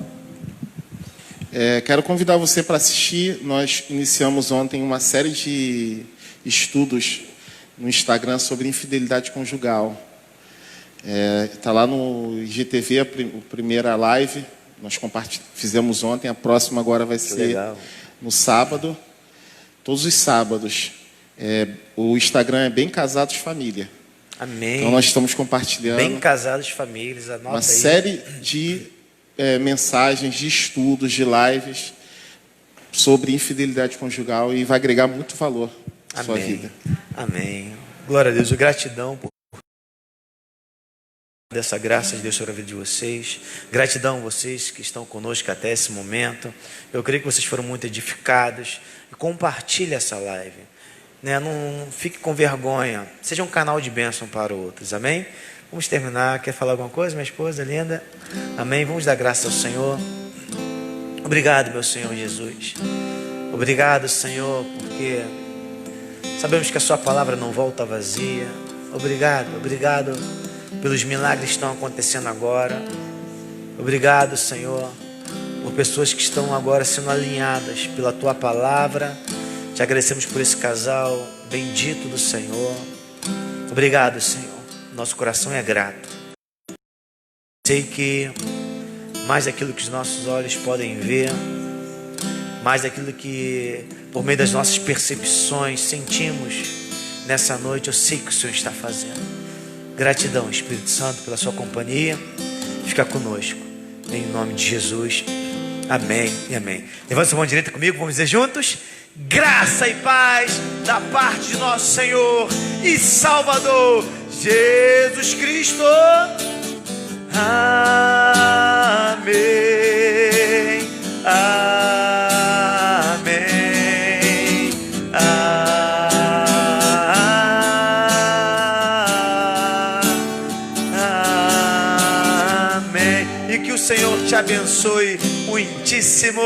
Quero convidar você para assistir. Nós iniciamos ontem uma série de estudos no Instagram sobre infidelidade conjugal. Está lá no IGTV, a primeira live. Nós fizemos ontem, a próxima agora vai ser no sábado. Todos os sábados. O Instagram é Bem Casados Família. Amém. Então nós estamos compartilhando Bem Casados Famílias, anota uma aí. série de mensagens, de estudos, de lives sobre infidelidade conjugal e vai agregar muito valor à sua vida. Amém. Glória a Deus. Gratidão por dessa graça de Deus sobre a vida de vocês. Gratidão a vocês que estão conosco até esse momento. Eu creio que vocês foram muito edificados. Compartilhe essa live, né? Não fique com vergonha. Seja um canal de bênção para outros. Amém? Vamos terminar. Quer falar alguma coisa, minha esposa linda? Amém? Vamos dar graça ao Senhor. Obrigado, meu Senhor Jesus. Obrigado, Senhor, porque sabemos que a sua palavra não volta vazia. Obrigado pelos milagres que estão acontecendo agora. Obrigado, Senhor, por pessoas que estão agora sendo alinhadas pela tua palavra. Te agradecemos por esse casal bendito do Senhor. Obrigado, Senhor. Nosso coração é grato. Sei que mais daquilo que os nossos olhos podem ver, mais daquilo que por meio das nossas percepções sentimos nessa noite, eu sei que o Senhor está fazendo. Gratidão, Espírito Santo, pela sua companhia. Fica conosco, em nome de Jesus. Amém e amém. Levanta sua mão direita comigo, vamos dizer juntos: graça e paz da parte de nosso Senhor e Salvador Jesus Cristo. Amém. Amém. Amém. E que o Senhor te abençoe muitíssimo.